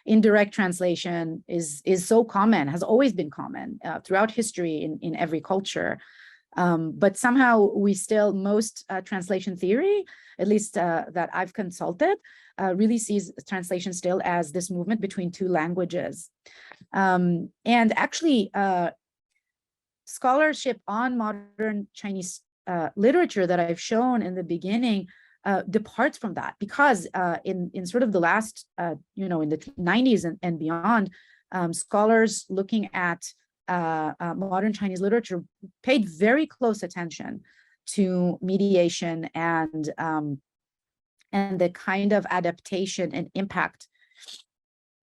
indirect translation is so common, has always been common throughout history in every culture. But somehow we still, most translation theory, at least that I've consulted, really sees translation still as this movement between two languages. And actually, scholarship on modern Chinese literature that I've shown in the beginning departs from that, because in sort of the last, in the 90s and beyond, scholars looking at modern Chinese literature paid very close attention to mediation and the kind of adaptation and impact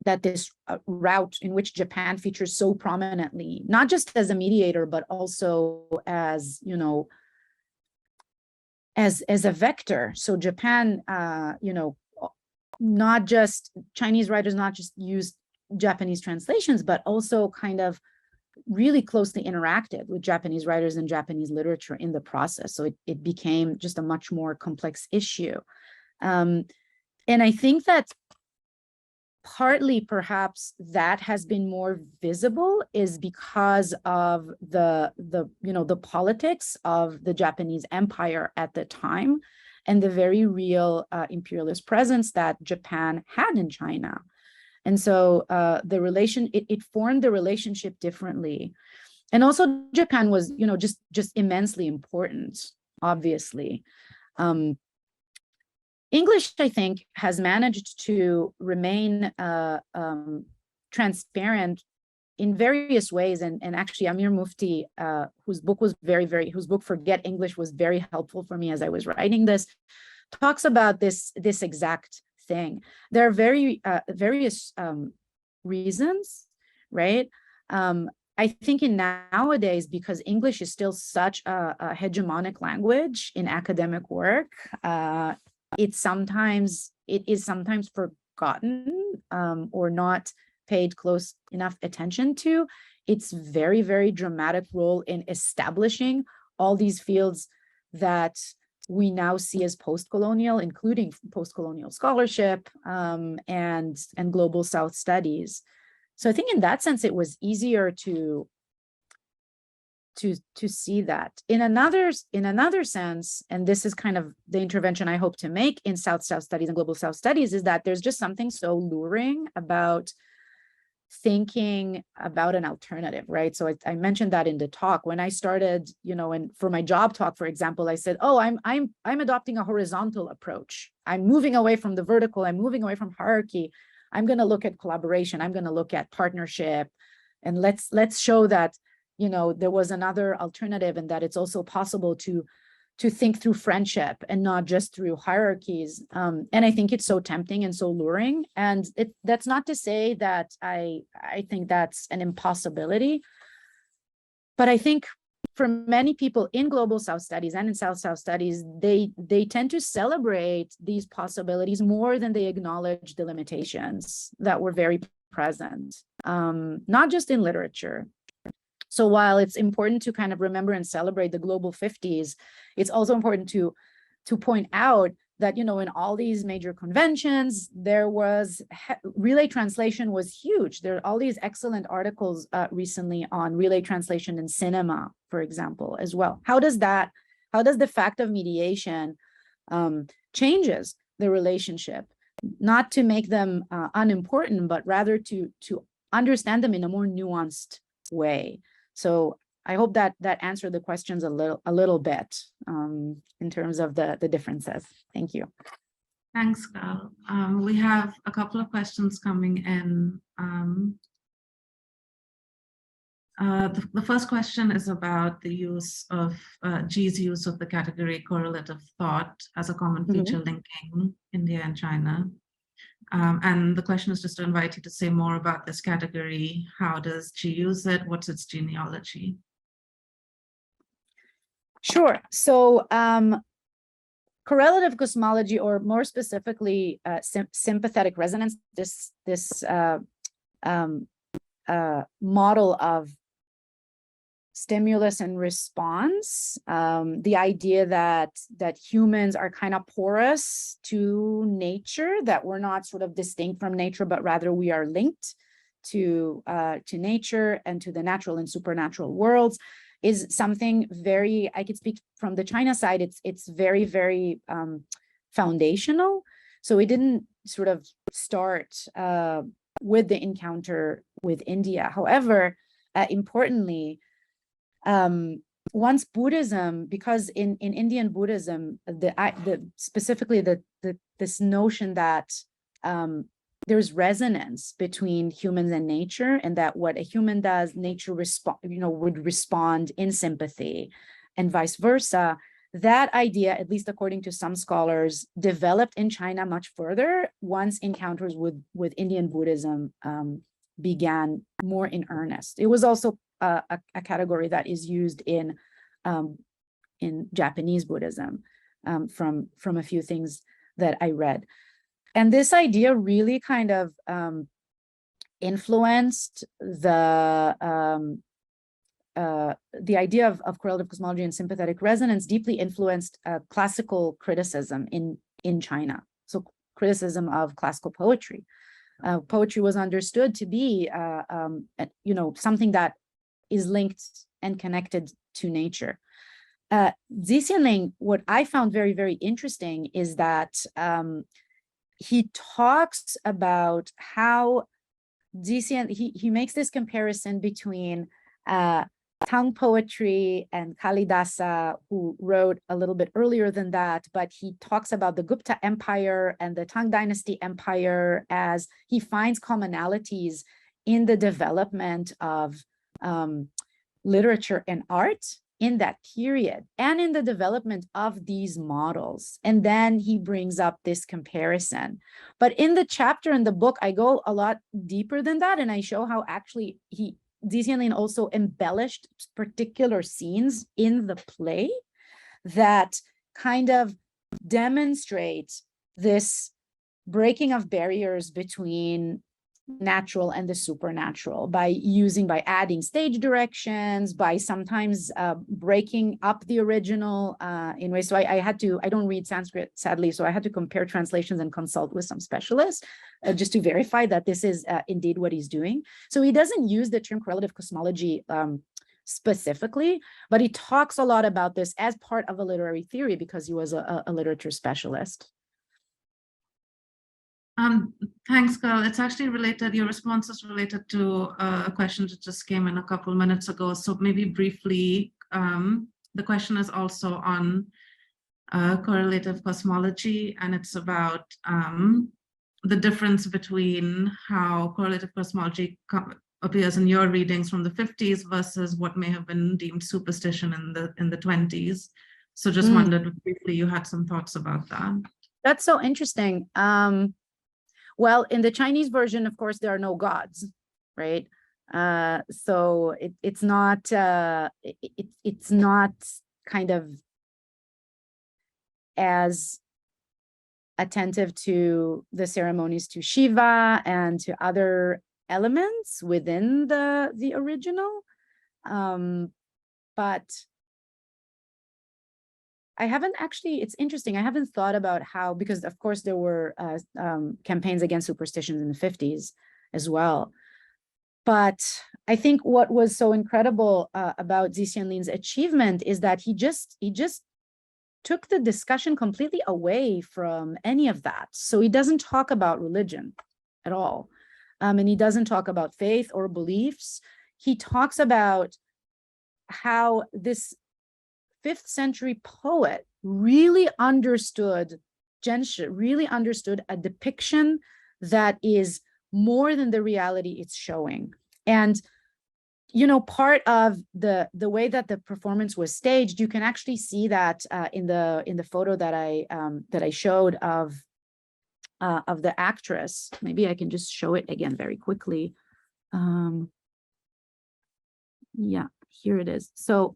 that this route in which Japan features so prominently, not just as a mediator, but also as, as a vector. So Japan, not just Chinese writers, not just use Japanese translations, but also kind of really closely interacted with Japanese writers and Japanese literature in the process. So it became just a much more complex issue. And I think that partly perhaps that has been more visible is because of the politics of the Japanese empire at the time and the very real imperialist presence that Japan had in China. And so it formed the relationship differently. And also Japan was, just immensely important, obviously. English, I think, has managed to remain transparent in various ways. And actually Amir Mufti, whose book Forget English was very helpful for me as I was writing this, talks about this exact thing. There are various reasons, right? I think nowadays, because English is still such a hegemonic language in academic work, it is sometimes forgotten or not paid close enough attention to. Its very, very dramatic role in establishing all these fields that we now see as post-colonial, including post-colonial scholarship and global South studies. So I think in that sense, it was easier to see that. In another sense, and this is kind of the intervention I hope to make in South-South studies and global South studies, is that there's just something so luring about thinking about an alternative, right? So I mentioned that in the talk when I started, and for my job talk, for example, I said, oh, I'm adopting a horizontal approach. I'm moving away from the vertical. I'm moving away from hierarchy. I'm going to look at collaboration. I'm going to look at partnership, and let's show that there was another alternative, and that it's also possible to think through friendship and not just through hierarchies. And I think it's so tempting and so luring. And that's not to say that I think that's an impossibility, but I think for many people in global South studies and in South-South studies, they tend to celebrate these possibilities more than they acknowledge the limitations that were very present, not just in literature. So while it's important to kind of remember and celebrate the global 50s, it's also important to point out that, in all these major conventions, there was relay translation was huge. There are all these excellent articles recently on relay translation in cinema, for example, as well. How does the fact of mediation changes the relationship, not to make them unimportant, but rather to understand them in a more nuanced way. So I hope that answered the questions a little bit in terms of the differences. Thank you. Thanks, Carl. We have a couple of questions coming in. The first question is about the use of G's use of the category correlative thought as a common feature linking India and China. And the question is just to invite you to say more about this category. How does G use it? What's its genealogy? Sure. So correlative cosmology, or more specifically, sympathetic resonance, this model of stimulus and response, the idea that humans are kind of porous to nature, that we're not sort of distinct from nature, but rather we are linked to nature and to the natural and supernatural worlds, is something very, I could speak from the China side, it's very, very foundational. So it didn't sort of start with the encounter with India. However, importantly, once Buddhism, because in Indian Buddhism, specifically this notion that there's resonance between humans and nature, and that what a human does, nature would respond in sympathy, and vice versa. That idea, at least according to some scholars, developed in China much further once encounters with Indian Buddhism began more in earnest. It was also a category that is used in Japanese Buddhism from a few things that I read. And this idea really kind of influenced the idea of correlative cosmology and sympathetic resonance, deeply influenced classical criticism in China. So criticism of classical poetry. Poetry was understood to be, something that is linked and connected to nature. Zixinling, what I found very, very interesting is that he talks about how he makes this comparison between Tang poetry and Kalidasa, who wrote a little bit earlier than that, but he talks about the Gupta Empire and the Tang Dynasty Empire, as he finds commonalities in the development of literature and art in that period, and in the development of these models. And then he brings up this comparison. But in the chapter in the book, I go a lot deeper than that, and I show how actually Zixinling also embellished particular scenes in the play that kind of demonstrate this breaking of barriers between natural and the supernatural by adding stage directions, by sometimes breaking up the original in ways. So I don't read Sanskrit, sadly, so I had to compare translations and consult with some specialists just to verify that this is indeed what he's doing. So he doesn't use the term correlative cosmology specifically, but he talks a lot about this as part of a literary theory because he was a literature specialist. Thanks, Carl. It's actually related, your response is related to a question that just came in a couple minutes ago. So maybe briefly, the question is also on correlative cosmology, and it's about the difference between how correlative cosmology appears in your readings from the 50s versus what may have been deemed superstition in the 20s. So just wondered if briefly you had some thoughts about that. That's so interesting. Well, in the Chinese version, of course, there are no gods, right? So it's not kind of as attentive to the ceremonies to Shiva and to other elements within the original, but I haven't actually, it's interesting, I haven't thought about how, because of course there were campaigns against superstitions in the 50s as well. But I think what was so incredible about Zixinling's achievement is that he just took the discussion completely away from any of that. So he doesn't talk about religion at all. And he doesn't talk about faith or beliefs. He talks about how this 5th century poet really understood really understood a depiction that is more than the reality it's showing. And part of the way that the performance was staged, you can actually see that in the photo that I showed of the actress. Maybe I can just show it again very quickly. Yeah, here it is. So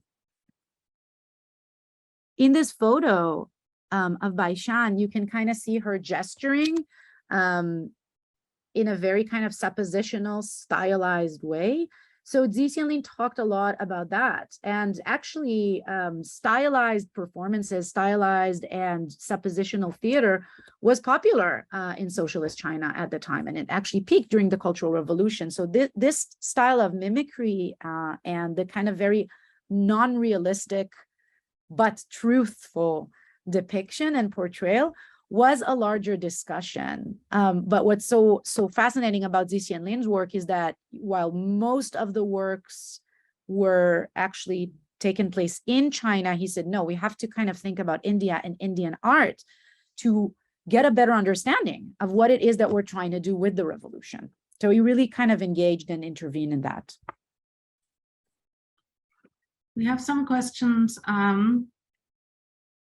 in this photo of Baishan, you can kind of see her gesturing in a very kind of suppositional, stylized way. So Zixinling talked a lot about that. And actually, stylized performances, stylized and suppositional theater was popular in socialist China at the time. And it actually peaked during the Cultural Revolution. So this style of mimicry and the kind of very non-realistic but truthful depiction and portrayal was a larger discussion. But what's so fascinating about Zixinling's work is that while most of the works were actually taken place in China, he said, no, we have to kind of think about India and Indian art to get a better understanding of what it is that we're trying to do with the revolution. So he really kind of engaged and intervened in that. We have some questions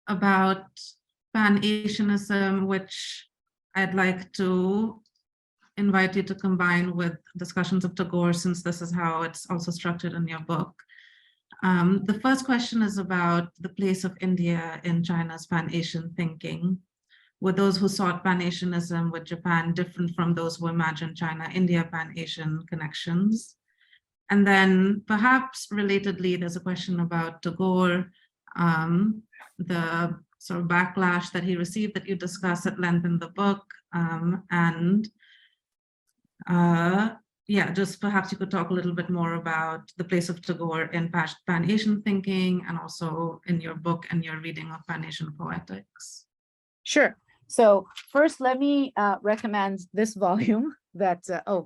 about Pan-Asianism, which I'd like to invite you to combine with discussions of Tagore, since this is how it's also structured in your book. The first question is about the place of India in China's Pan-Asian thinking. Were those who sought Pan-Asianism with Japan different from those who imagined China-India Pan-Asian connections? And then perhaps relatedly, there's a question about Tagore, the sort of backlash that he received that you discuss at length in the book. Yeah, just perhaps you could talk a little bit more about the place of Tagore in Pan-Asian thinking, and also in your book and your reading of Pan-Asian poetics. Sure. So first, let me recommend this volume that,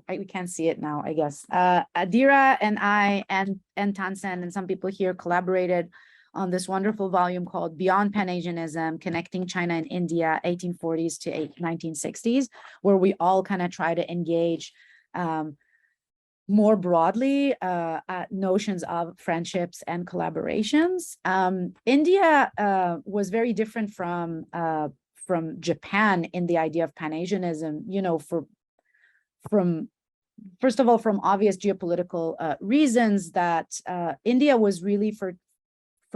we can't see it now, I guess. Adira and I and Tansen and some people here collaborated on this wonderful volume called Beyond Pan-Asianism, Connecting China and India, 1840s to 1960s, where we all kind of try to engage more broadly notions of friendships and collaborations. India was very different from Japan in the idea of Pan-Asianism, you know, first of all, from obvious geopolitical reasons, that India was really for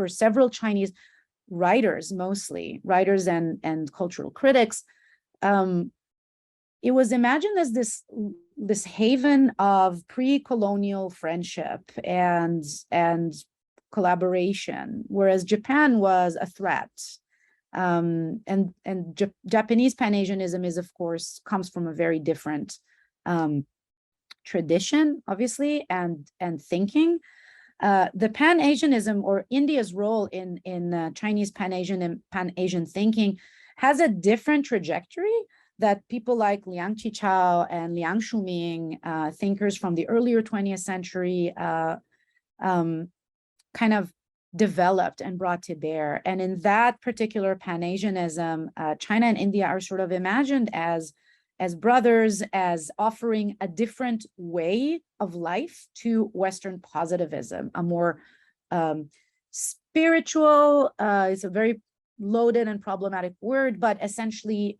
several Chinese writers, mostly writers and cultural critics, it was imagined as this haven of pre-colonial friendship and collaboration, whereas Japan was a threat. Japanese Pan-Asianism is, of course, comes from a very different tradition, obviously, and thinking. The Pan-Asianism, or India's role in Chinese Pan-Asian thinking, has a different trajectory that people like Liang Qichao and Liang Shuming, thinkers from the earlier 20th century, kind of developed and brought to bear. And in that particular Pan-Asianism, China and India are sort of imagined as brothers, as offering a different way of life to Western positivism, a more spiritual, it's a very loaded and problematic word, but essentially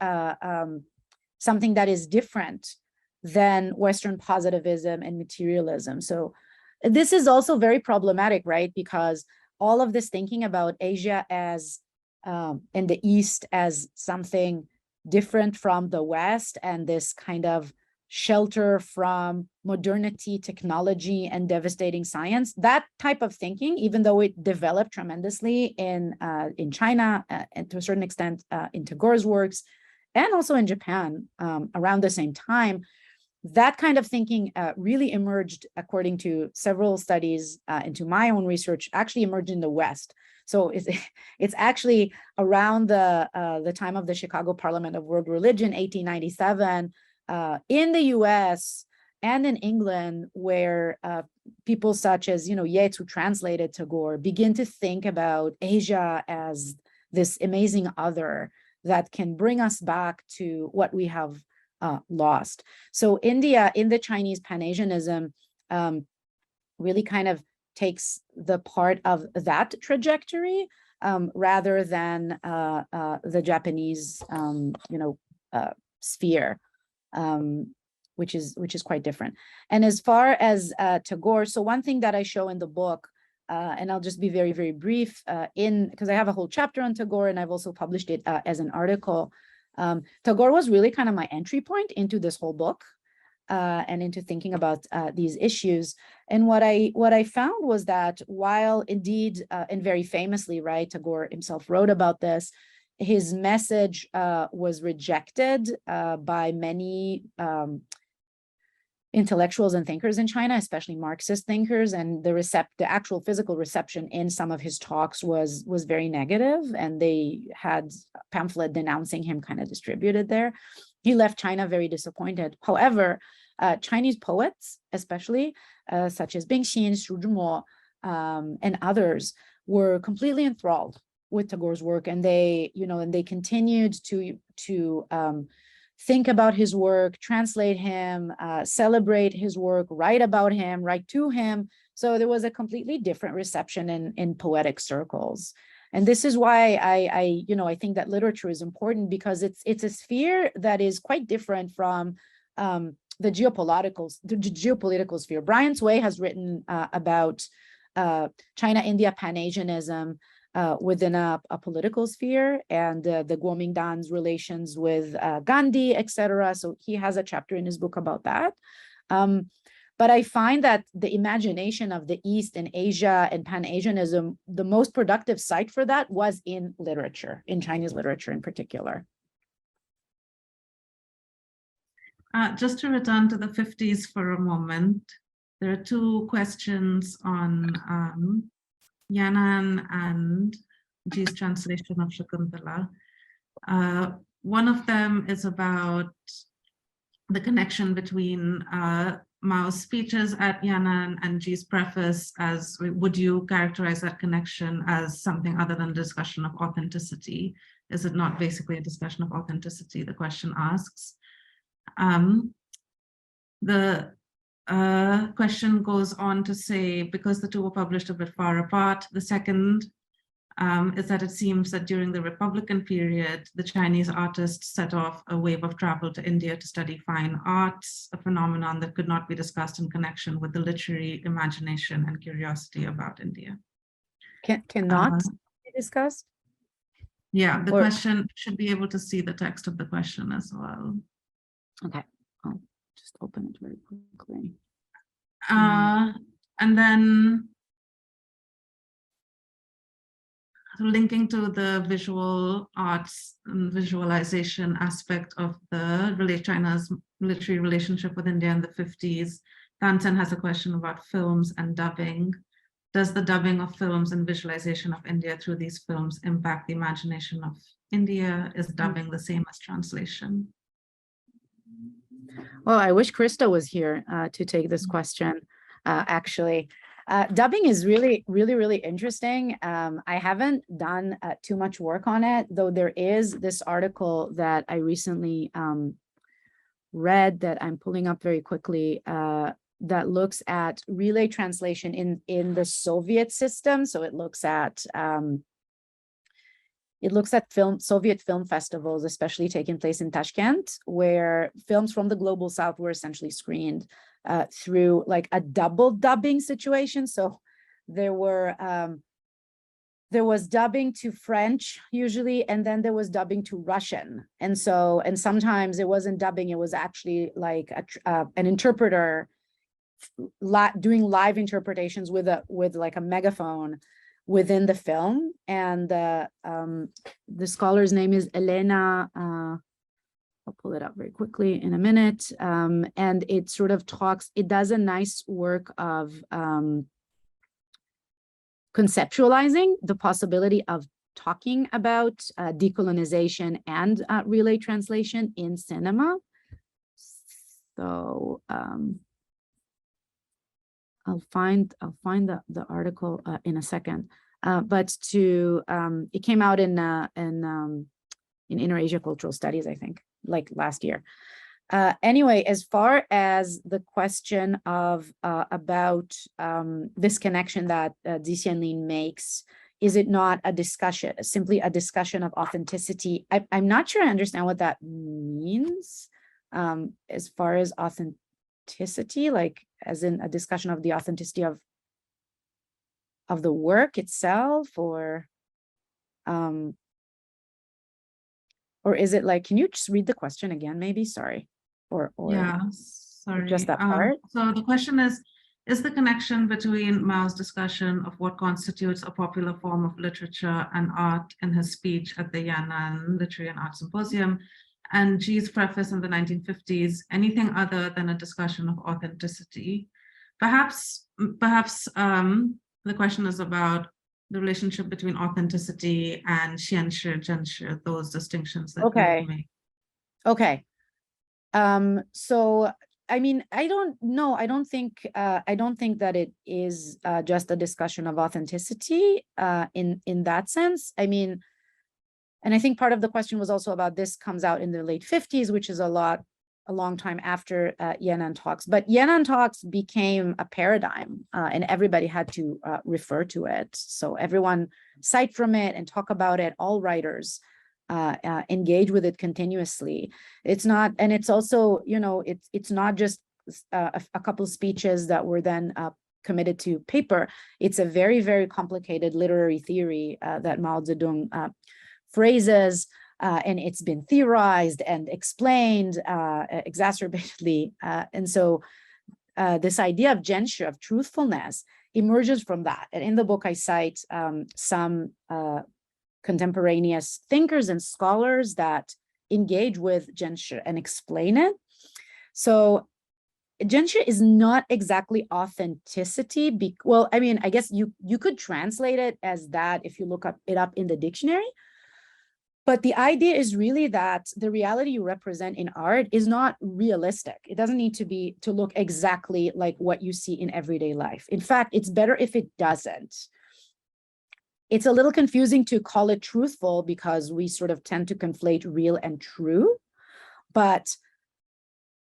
something that is different than Western positivism and materialism. So this is also very problematic, right? Because all of this thinking about Asia as in the East as something different from the West, and this kind of shelter from modernity, technology, and devastating science, that type of thinking, even though it developed tremendously in China and to a certain extent in Tagore's works, and also in Japan around the same time, that kind of thinking really emerged, according to several studies into my own research, actually emerged in the West. So it's actually around the time of the Chicago Parliament of World Religion, 1897, in the US and in England, where people such as, Yeats, who translated Tagore, begin to think about Asia as this amazing other that can bring us back to what we have lost. So India, in the Chinese Pan-Asianism, really kind of takes the part of that trajectory rather than the Japanese, sphere, which is quite different. And as far as Tagore, so one thing that I show in the book, and I'll just be very, very brief, because I have a whole chapter on Tagore, and I've also published it as an article. Tagore was really kind of my entry point into this whole book and into thinking about these issues. And what I found was that while indeed, and very famously, right, Tagore himself wrote about this, his message was rejected by many intellectuals and thinkers in China, especially Marxist thinkers, and the actual physical reception in some of his talks was very negative, and they had a pamphlet denouncing him kind of distributed there. He left China very disappointed. However, Chinese poets, especially such as Bingxin, Xu Zhimo, and others were completely enthralled with Tagore's work, and they, and they continued to think about his work, translate him, celebrate his work, write about him, write to him. So there was a completely different reception in poetic circles. And this is why I think that literature is important, because it's a sphere that is quite different from the geopolitical sphere. Brian Sway has written about China-India Pan-Asianism within a political sphere, and the Kuomingdan's relations with Gandhi, etc. So he has a chapter in his book about that. But I find that the imagination of the East and Asia and Pan-Asianism, the most productive site for that was in literature, in Chinese literature in particular. Just to return to the 50s for a moment, there are two questions on Yan'an and G's translation of Shakuntala. One of them is about the connection between Mao's speeches at Yan'an and G's preface. As would you characterize that connection as something other than a discussion of authenticity? Is it not basically a discussion of authenticity, the question asks? The question goes on to say, because the two were published a bit far apart, the second is that it seems that during the Republican period, the Chinese artists set off a wave of travel to India to study fine arts, a phenomenon that could not be discussed in connection with the literary imagination and curiosity about India. Cannot be discussed? Yeah, the question should be able to see the text of the question as well. Okay, I'll just open it very quickly. And then linking to the visual arts and visualization aspect of the China's literary relationship with India in the 50s, Tansen has a question about films and dubbing. Does the dubbing of films and visualization of India through these films impact the imagination of India? Is dubbing the same as translation? Well, I wish Krista was here to take this question, actually. Dubbing is really, really, really interesting. I haven't done too much work on it, though there is this article that I recently read that I'm pulling up very quickly that looks at relay translation in the Soviet system. So it looks at Soviet film festivals, especially taking place in Tashkent, where films from the global south were essentially screened through like a double dubbing situation. So there was dubbing to French usually, and then there was dubbing to Russian. And sometimes it wasn't dubbing, it was actually like an interpreter doing live interpretations with like a megaphone within the film. And the scholar's name is Elena, I'll pull it up very quickly in a minute. And it sort of it does a nice work of conceptualizing the possibility of talking about decolonization and relay translation in cinema. So I'll find the article in a second. But it came out in Inter-Asia Cultural Studies, I think, like last year. Anyway, as far as the question of about this connection that Xi Xianlin makes, is it not simply a discussion of authenticity? I'm not sure I understand what that means as far as authenticity, like as in a discussion of the authenticity of the work itself, or is it like, can you just read the question again, maybe? Sorry. Or yeah, sorry. Just that part. So the question is the connection between Mao's discussion of what constitutes a popular form of literature and art in his speech at the Yan'an Literary and Art Symposium and Xi's preface in the 1950s anything other than a discussion of authenticity? Perhaps the question is about the relationship between authenticity and xianshi, zhenshi, those distinctions that you make. Okay. So I mean, I don't know. I don't think that it is just a discussion of authenticity in that sense. I mean, and I think part of the question was also about this comes out in the late 50s, which is a long time after Yan'an talks. But Yan'an talks became a paradigm, and everybody had to refer to it. So everyone cite from it and talk about it. All writers engage with it continuously. It's not, and it's also, you know, it's not just a couple speeches that were then committed to paper. It's a very, very complicated literary theory that Mao Zedong phrases, and it's been theorized and explained exacerbatedly. And so this idea of genshu, of truthfulness, emerges from that. And in the book, I cite some contemporaneous thinkers and scholars that engage with genshu and explain it. So genshu is not exactly authenticity. Well, I mean, I guess you could translate it as that if you look it up in the dictionary. But the idea is really that the reality you represent in art is not realistic. It doesn't need to look exactly like what you see in everyday life. In fact, it's better if it doesn't. It's a little confusing to call it truthful because we sort of tend to conflate real and true. But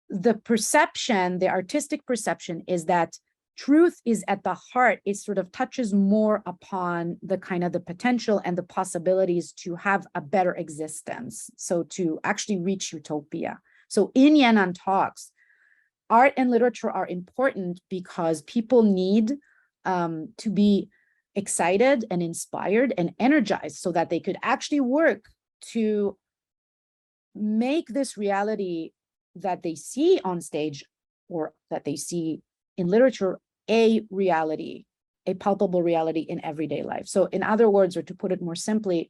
the perception, the artistic perception, is that truth is at the heart. It sort of touches more upon the kind of the potential and the possibilities to have a better existence. So to actually reach utopia. So in Yan'an talks, art and literature are important because people need to be excited and inspired and energized so that they could actually work to make this reality that they see on stage or that they see in literature a reality, a palpable reality in everyday life. So in other words, or to put it more simply,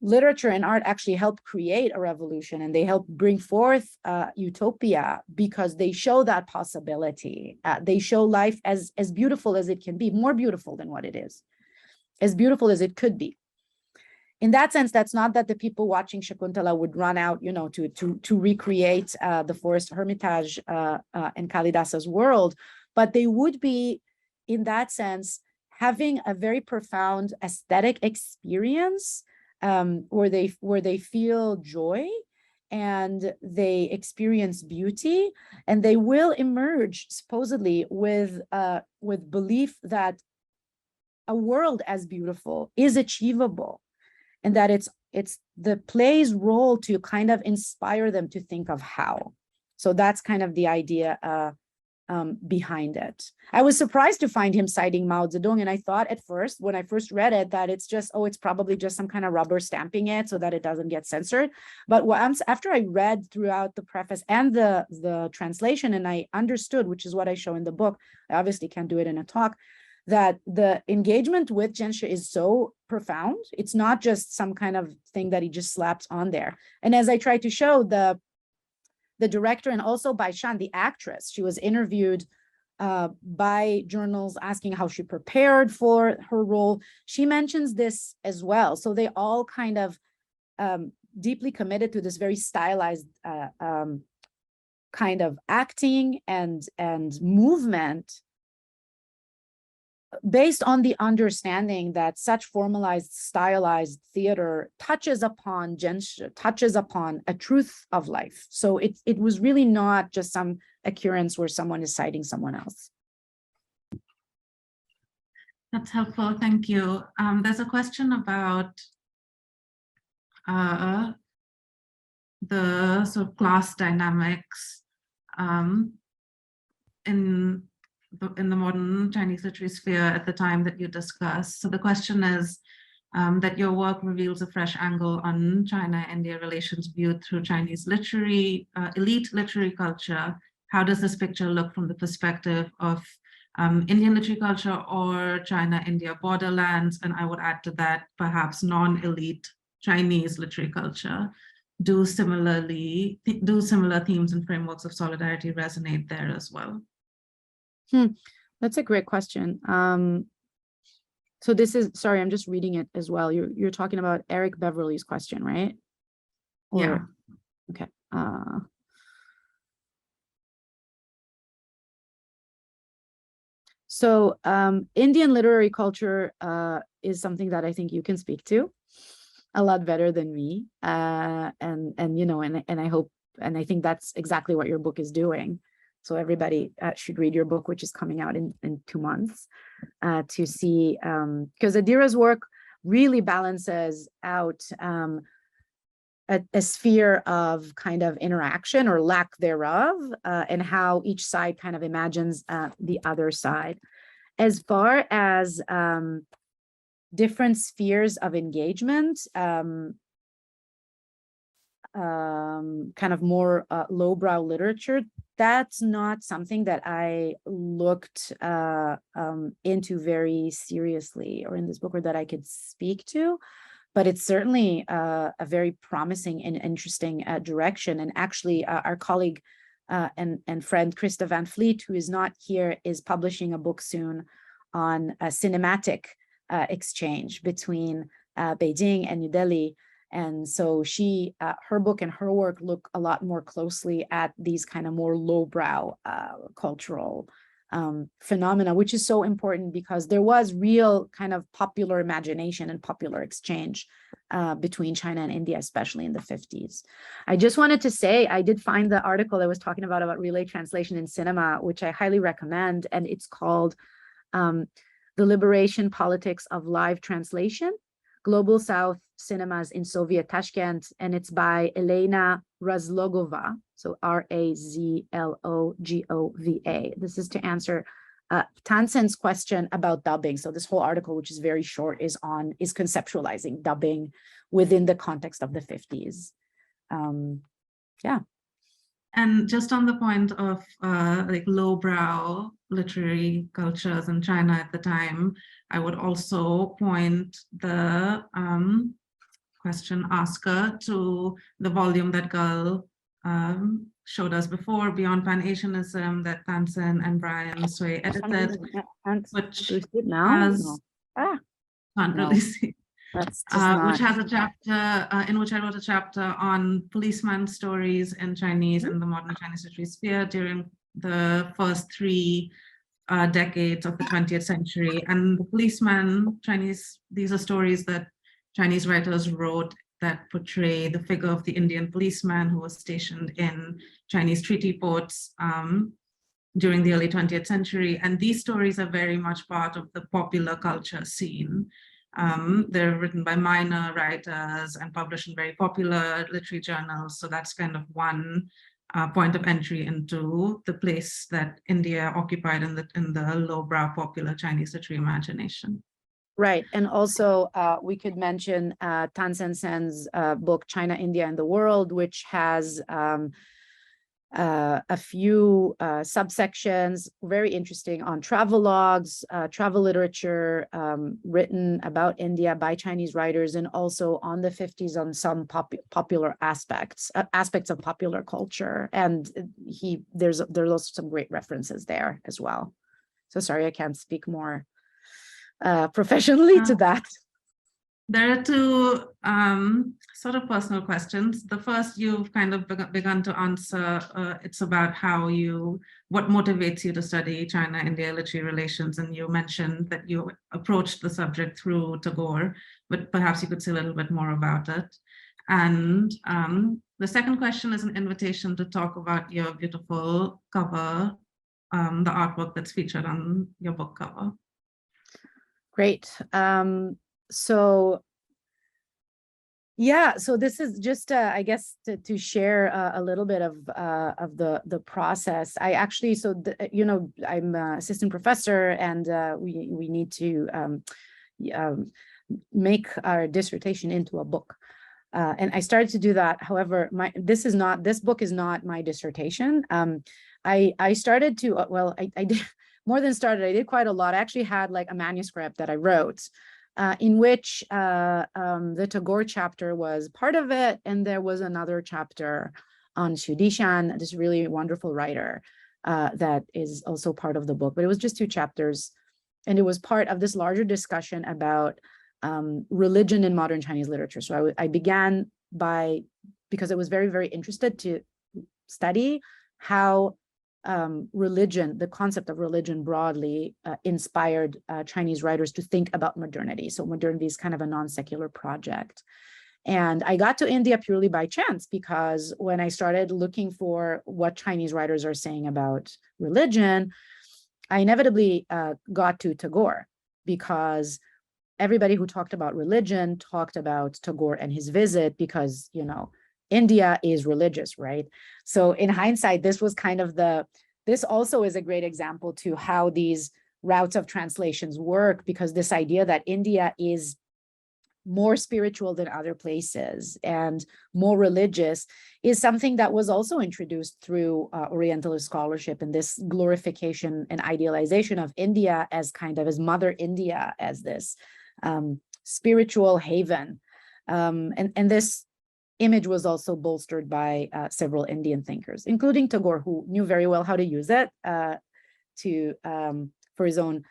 literature and art actually help create a revolution, and they help bring forth utopia because they show that possibility. They show life as beautiful as it can be, more beautiful than what it is, as beautiful as it could be. In that sense, that's not that the people watching Shakuntala would run out, you know, to recreate the Forest Hermitage and Kalidasa's world, but they would be, in that sense, having a very profound aesthetic experience where they feel joy and they experience beauty, and they will emerge supposedly with belief that a world as beautiful is achievable, and that it's the play's role to kind of inspire them to think of how. So that's kind of the idea behind it. I was surprised to find him citing Mao Zedong, and I thought at first, when I first read it, that it's just, oh, it's probably just some kind of rubber stamping it so that it doesn't get censored. But after I read throughout the preface and the translation, and I understood, which is what I show in the book, I obviously can't do it in a talk, that the engagement with genshu is so profound. It's not just some kind of thing that he just slaps on there. And as I tried to show, the director, and also by Shan, the actress, she was interviewed by journals asking how she prepared for her role. She mentions this as well. So they all kind of deeply committed to this very stylized kind of acting and movement, based on the understanding that such formalized, stylized theater touches upon genshu, touches upon a truth of life. So it was really not just some occurrence where someone is citing someone else. That's helpful, thank you. There's a question about the sort of class dynamics in the modern Chinese literary sphere at the time that you discuss. So the question is that your work reveals a fresh angle on China-India relations viewed through Chinese elite literary culture. How does this picture look from the perspective of Indian literary culture or China-India borderlands? And I would add to that, perhaps non-elite Chinese literary culture. Do similar themes and frameworks of solidarity resonate there as well? That's a great question. So this is, sorry, I'm just reading it as well. You're talking about Eric Beverly's question, right? Yeah. Okay. So Indian literary culture is something that I think you can speak to a lot better than me. And you know, and I hope, and I think that's exactly what your book is doing. So everybody should read your book, which is coming out in 2 months, to see, because Adira's work really balances out a sphere of kind of interaction or lack thereof, and how each side kind of imagines the other side. As far as different spheres of engagement, kind of more lowbrow literature, that's not something that I looked into very seriously or in this book, or that I could speak to. But it's certainly a very promising and interesting direction. And actually, our colleague and friend Krista Van Fleet, who is not here, is publishing a book soon on a cinematic exchange between Beijing and New Delhi. And so she, her book and her work look a lot more closely at these kind of more lowbrow cultural phenomena, which is so important because there was real kind of popular imagination and popular exchange between China and India, especially in the 50s. I just wanted to say, I did find the article I was talking about relay translation in cinema, which I highly recommend, and it's called The Liberation Politics of Live Translation, Global South Cinemas in Soviet Tashkent, and it's by Elena Razlogova, so Razlogova. This is to answer Tansen's question about dubbing. So this whole article, which is very short, is conceptualizing dubbing within the context of the 50s. Yeah. And just on the point of like lowbrow literary cultures in China at the time, I would also point the question asker to the volume that Girl showed us before, Beyond Pan-Asianism, that Tansen and Brian Sway edited, which has, can't really see. Which has a chapter in which I wrote a chapter on policeman stories in Chinese and the modern Chinese literary sphere during the first 3 decades of the 20th century. And the policeman Chinese, these are stories that Chinese writers wrote that portray the figure of the Indian policeman who was stationed in Chinese treaty ports during the early 20th century. And these stories are very much part of the popular culture scene. They're written by minor writers and published in very popular literary journals. So that's kind of one point of entry into the place that India occupied in the lowbrow popular Chinese literary imagination. Right. And also we could mention Tansen Sen's book, China, India, and the World, which has a few subsections, very interesting, on travelogues, travel literature written about India by Chinese writers, and also on the 50s on some popular aspects of popular culture. And there's also some great references there as well. So sorry, I can't speak more professionally to that. There are 2 sort of personal questions. The first you've kind of begun to answer. It's about what motivates you to study China-India literary relations. And you mentioned that you approached the subject through Tagore, but perhaps you could say a little bit more about it. And the second question is an invitation to talk about your beautiful cover, the artwork that's featured on your book cover. Great. So yeah, so this is just I guess to share a little bit of the process. I actually, you know, I'm an assistant professor, and we need to make our dissertation into a book, and I started to do that. However, this book is not my dissertation. I started to I did more than started. I did quite a lot. I actually had like a manuscript that I wrote, in which the Tagore chapter was part of it, and there was another chapter on Xu Dishan, this really wonderful writer that is also part of the book. But it was just 2 chapters, and it was part of this larger discussion about religion in modern Chinese literature. So I began because I was very, very interested to study how religion, the concept of religion broadly inspired Chinese writers to think about modernity. So modernity is kind of a non-secular project. And I got to India purely by chance, because when I started looking for what Chinese writers are saying about religion, I inevitably got to Tagore, because everybody who talked about religion talked about Tagore and his visit, because, you know, India is religious, right? So in hindsight, this was kind of this also is a great example to how these routes of translations work, because this idea that India is more spiritual than other places and more religious is something that was also introduced through Orientalist scholarship, and this glorification and idealization of India as kind of as Mother India, as this spiritual haven. And this image was also bolstered by several Indian thinkers, including Tagore, who knew very well how to use it for his own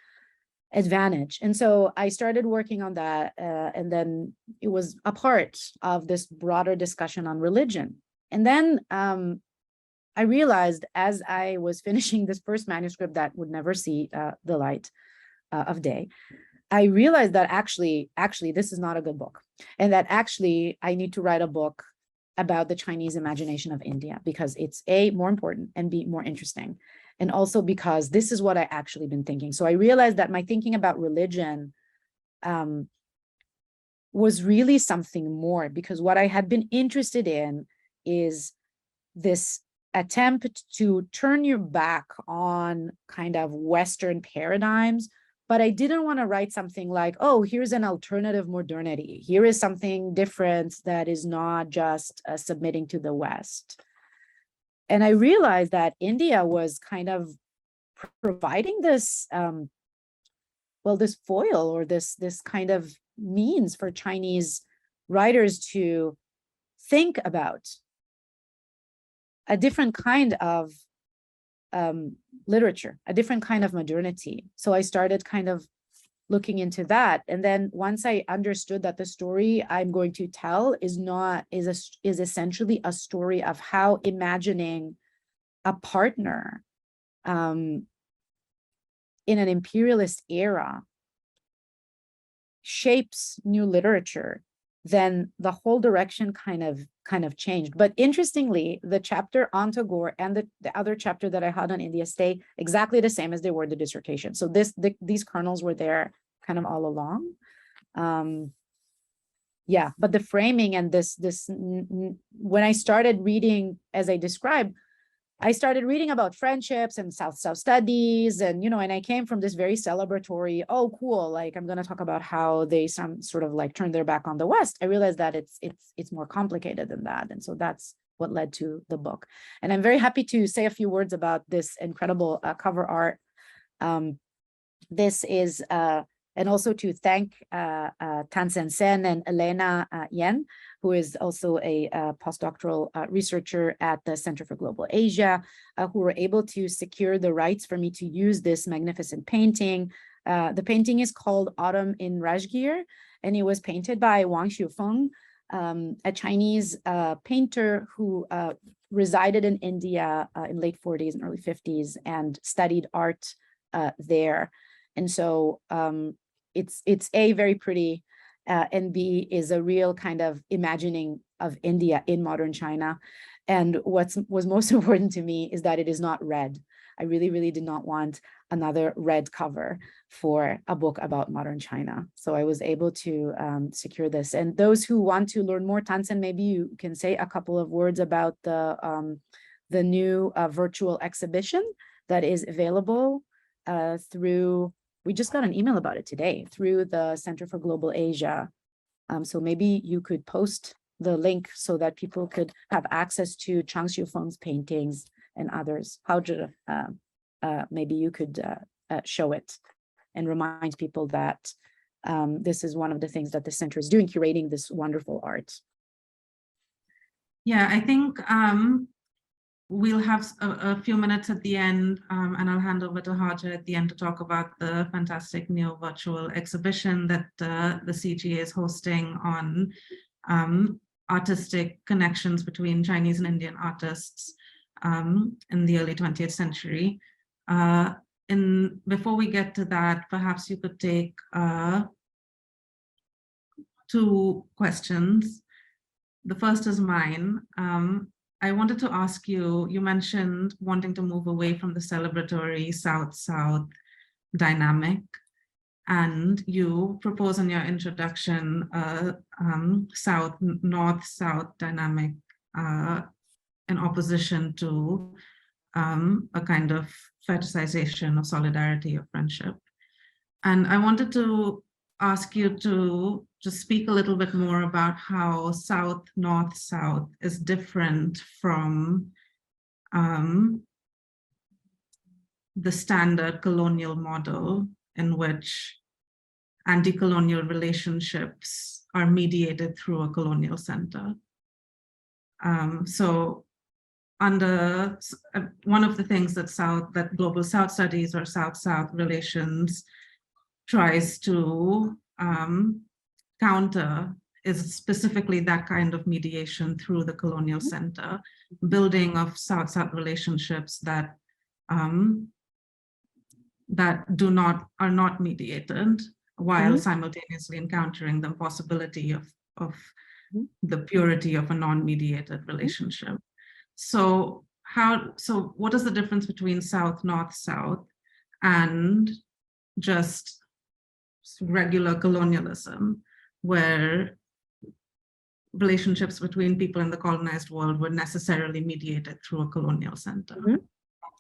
advantage. And so I started working on that, and then it was a part of this broader discussion on religion. And then I realized, as I was finishing this first manuscript that would never see the light of day, I realized that actually this is not a good book, and that actually I need to write a book about the Chinese imagination of India, because it's A, more important, and B, more interesting. And also because this is what I actually been thinking. So I realized that my thinking about religion was really something more, because what I had been interested in is this attempt to turn your back on kind of Western paradigms. But I didn't want to write something like, oh, here's an alternative modernity. Here is something different that is not just submitting to the West. And I realized that India was kind of providing this, this foil, or this kind of means for Chinese writers to think about a different kind of literature, a different kind of modernity. So I started kind of looking into that. And then once I understood that the story I'm going to tell is essentially a story of how imagining a partner in an imperialist era shapes new literature, then the whole direction kind of changed. But interestingly, the chapter on Tagore and the other chapter that I had on India stay exactly the same as they were in the dissertation. So these kernels were there kind of all along. Yeah, but the framing and when I started reading, as I described, I started reading about friendships and South studies, and and I came from this very celebratory, oh cool, like I'm going to talk about how they some sort of like turned their back on the West. I realized that it's more complicated than that, and so that's what led to the book. And I'm very happy to say a few words about this incredible cover art. This is and also to thank Tansen Sen and Elena Yen, who is also a postdoctoral researcher at the Center for Global Asia, who were able to secure the rights for me to use this magnificent painting. The painting is called Autumn in Rajgir, and it was painted by Wang Xiufeng, a Chinese painter who resided in India in late 40s and early 50s and studied art there. And so it's A, very pretty, and B, is a real kind of imagining of India in modern China. And was most important to me is that it is not red. I really, really did not want another red cover for a book about modern China. So I was able to secure this. And those who want to learn more, Tansen, maybe you can say a couple of words about the new virtual exhibition that is available through, we just got an email about it today, through the Center for Global Asia. So maybe you could post the link so that people could have access to Chang Xiufeng's paintings and others. Maybe you could show it and remind people that this is one of the things that the center is doing, curating this wonderful art. Yeah, I think we'll have a few minutes at the end, and I'll hand over to Haja at the end to talk about the fantastic new virtual exhibition that the CGA is hosting on artistic connections between Chinese and Indian artists. in the early 20th century. Before we get to that, perhaps you could take 2 questions. The first is mine. I wanted to ask you, you mentioned wanting to move away from the celebratory South-South dynamic, and you propose in your introduction North-South dynamic in opposition to a kind of fetishization of solidarity or friendship. And I wanted to ask you to just speak a little bit more about how South, North, South is different from the standard colonial model in which anti-colonial relationships are mediated through a colonial center. So under one of the things that Global South Studies or South-South relations tries to counter is specifically that kind of mediation through the colonial center, building of South-South relationships that are not mediated, while simultaneously encountering the possibility of the purity of a non-mediated relationship. So what is the difference between South, North, South and just regular colonialism, where relationships between people in the colonized world were necessarily mediated through a colonial center? That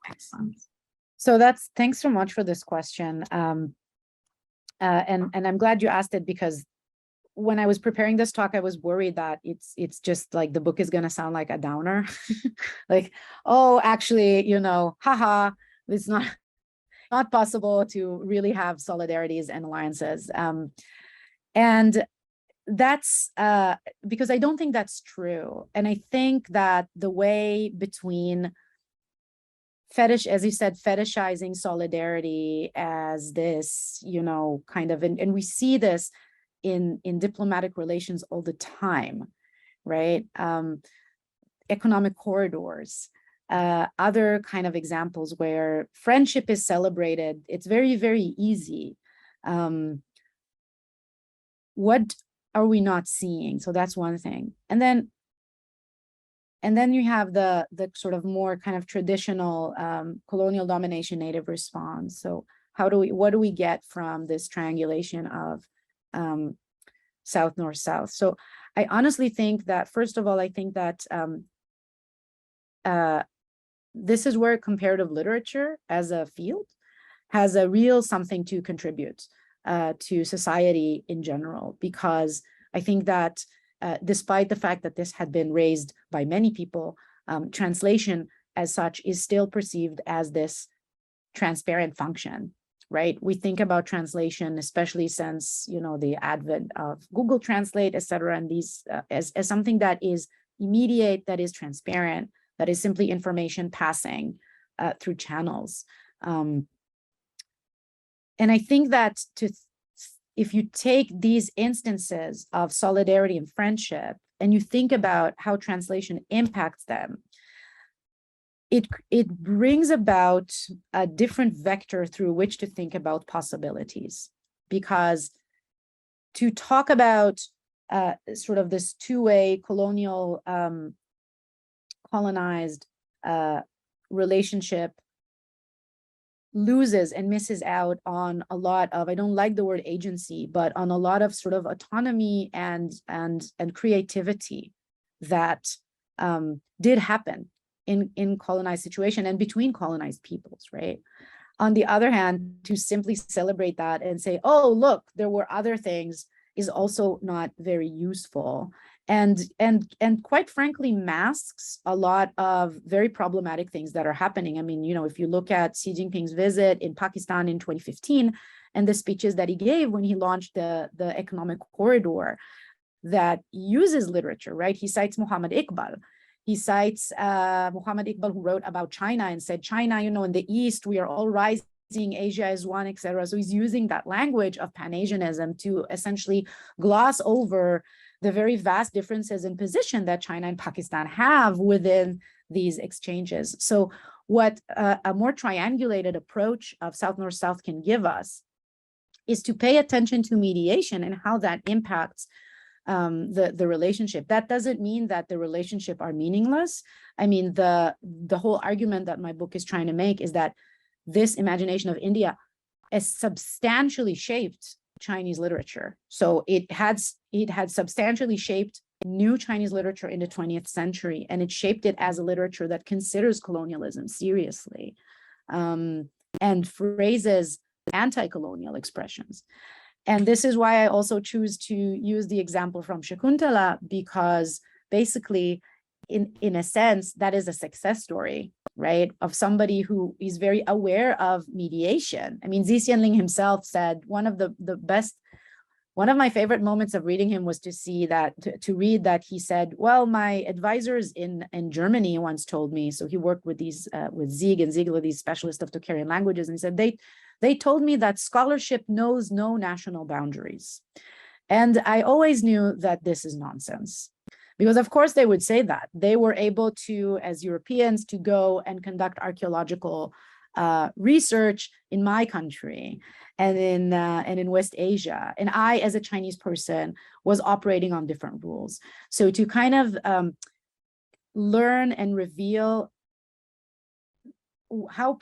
makes sense. So thanks so much for this question. And I'm glad you asked it, because when I was preparing this talk, I was worried that it's just like the book is going to sound like a downer. Like, oh, actually, haha, it's not possible to really have solidarities and alliances. And that's because I don't think that's true. And I think that the way between as you said, fetishizing solidarity as this, kind of, and we see this in diplomatic relations all the time, right? Economic corridors, other kind of examples where friendship is celebrated. It's very, very easy. What are we not seeing? So that's one thing. And then you have the sort of more kind of traditional colonial domination native response. So what do we get from this triangulation of South, North, South? So I honestly think that, first of all, I think that this is where comparative literature as a field has a real something to contribute to society in general, because I think that despite the fact that this had been raised by many people, translation as such is still perceived as this transparent function, right? We think about translation, especially since, the advent of Google Translate, et cetera, and these as something that is immediate, that is transparent, that is simply information passing through channels. And I think that if you take these instances of solidarity and friendship and you think about how translation impacts them, it brings about a different vector through which to think about possibilities. Because to talk about sort of this two-way colonial colonized relationship loses and misses out on a lot of, I don't like the word agency, but on a lot of sort of autonomy and creativity that did happen in colonized situation and between colonized peoples, right? On the other hand, to simply celebrate that and say, oh, look, there were other things, is also not very useful. And quite frankly, masks a lot of very problematic things that are happening. I mean, if you look at Xi Jinping's visit in Pakistan in 2015 and the speeches that he gave when he launched the economic corridor that uses literature, right? He cites Muhammad Iqbal. He cites Muhammad Iqbal, who wrote about China and said, China, in the East, we are all rising, Asia is one, etc. So he's using that language of Pan-Asianism to essentially gloss over the very vast differences in position that China and Pakistan have within these exchanges. So what a more triangulated approach of South-North-South can give us is to pay attention to mediation and how that impacts the relationship. That doesn't mean that the relationship are meaningless. I mean, the whole argument that my book is trying to make is that this imagination of India has substantially shaped Chinese literature. So it had substantially shaped new Chinese literature in the 20th century, and it shaped it as a literature that considers colonialism seriously and phrases anti-colonial expressions. And this is why I also choose to use the example from Shakuntala, because basically, in a sense, that is a success story, right? Of somebody who is very aware of mediation. I mean, Xi Xianling himself said one of my favorite moments of reading him was to see that, to read that he said, well, my advisors in Germany once told me, so he worked with these, with Zieg and Ziegler, these specialists of Tocharian languages, and he said, they told me that scholarship knows no national boundaries. And I always knew that this is nonsense. Because of course they would say that. They were able to, as Europeans, to go and conduct archaeological research in my country and in West Asia. And I, as a Chinese person, was operating on different rules. So to kind of learn and reveal how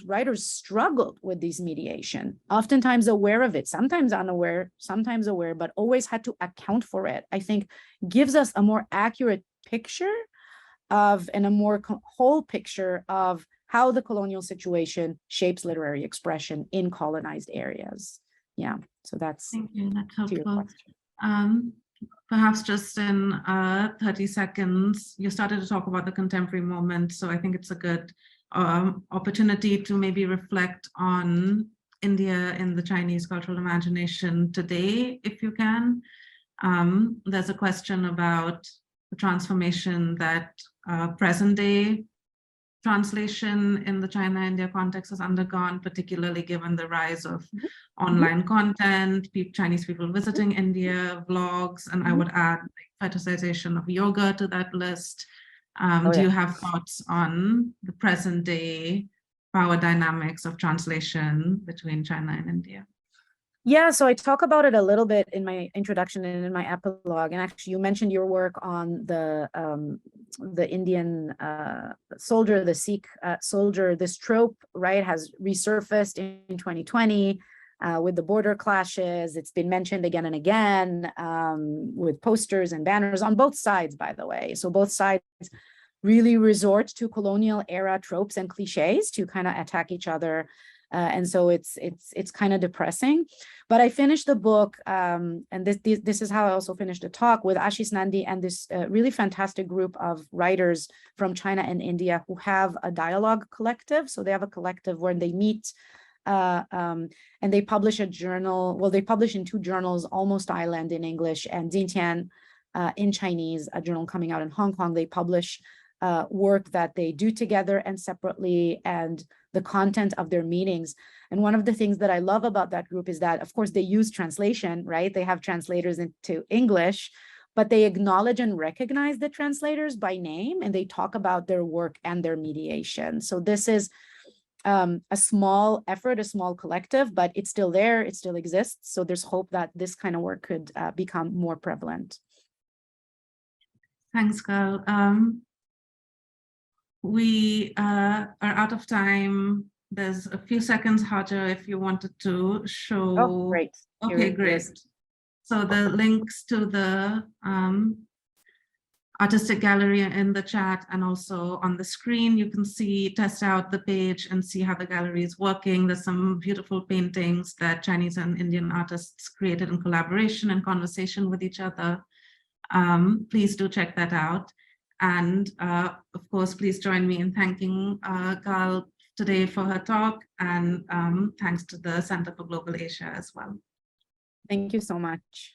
writers struggled with this mediation, oftentimes aware of it, sometimes unaware, sometimes aware, but always had to account for it, I think gives us a more accurate picture of, and a more whole picture of how the colonial situation shapes literary expression in colonized areas. Yeah, so that's, thank you, that's to your helpful. question. Perhaps just in 30 seconds, you started to talk about the contemporary moment, so I think it's a good opportunity to maybe reflect on India in the Chinese cultural imagination today, if you can. There's a question about the transformation that present day translation in the China-India context has undergone, particularly given the rise of online content, Chinese people visiting India, vlogs, and I would add like, fetishization of yoga to that list. Do you have thoughts on the present day power dynamics of translation between China and India? Yeah, so I talk about it a little bit in my introduction and in my epilogue. And actually, you mentioned your work on the Indian soldier, the Sikh soldier. This trope, right, has resurfaced in 2020 with the border clashes. It's been mentioned again and again with posters and banners on both sides, by the way. So both sides really resort to colonial era tropes and cliches to kind of attack each other. And so it's kind of depressing. But I finished the book, and this is how I also finished the talk, with Ashish Nandi and this really fantastic group of writers from China and India who have a dialogue collective. So they have a collective where they meet and they publish a journal. Well, they publish in 2 journals, Almost Island in English and Xintian in Chinese, a journal coming out in Hong Kong. They publish work that they do together and separately, and the content of their meetings. And one of the things that I love about that group is that, of course, they use translation, right? They have translators into English, but they acknowledge and recognize the translators by name, and they talk about their work and their mediation. So this is a small effort, a small collective, but it's still there, it still exists. So there's hope that this kind of work could become more prevalent. Thanks, Gal. We are out of time. There's a few seconds, Haja, if you wanted to show. Oh, great. Okay, great. So the links to the artistic gallery in the chat and also on the screen, you can see, test out the page and see how the gallery is working. There's some beautiful paintings that Chinese and Indian artists created in collaboration and conversation with each other. Please do check that out. And of course, please join me in thanking Gal today for her talk, and thanks to the Center for Global Asia as well. Thank you so much.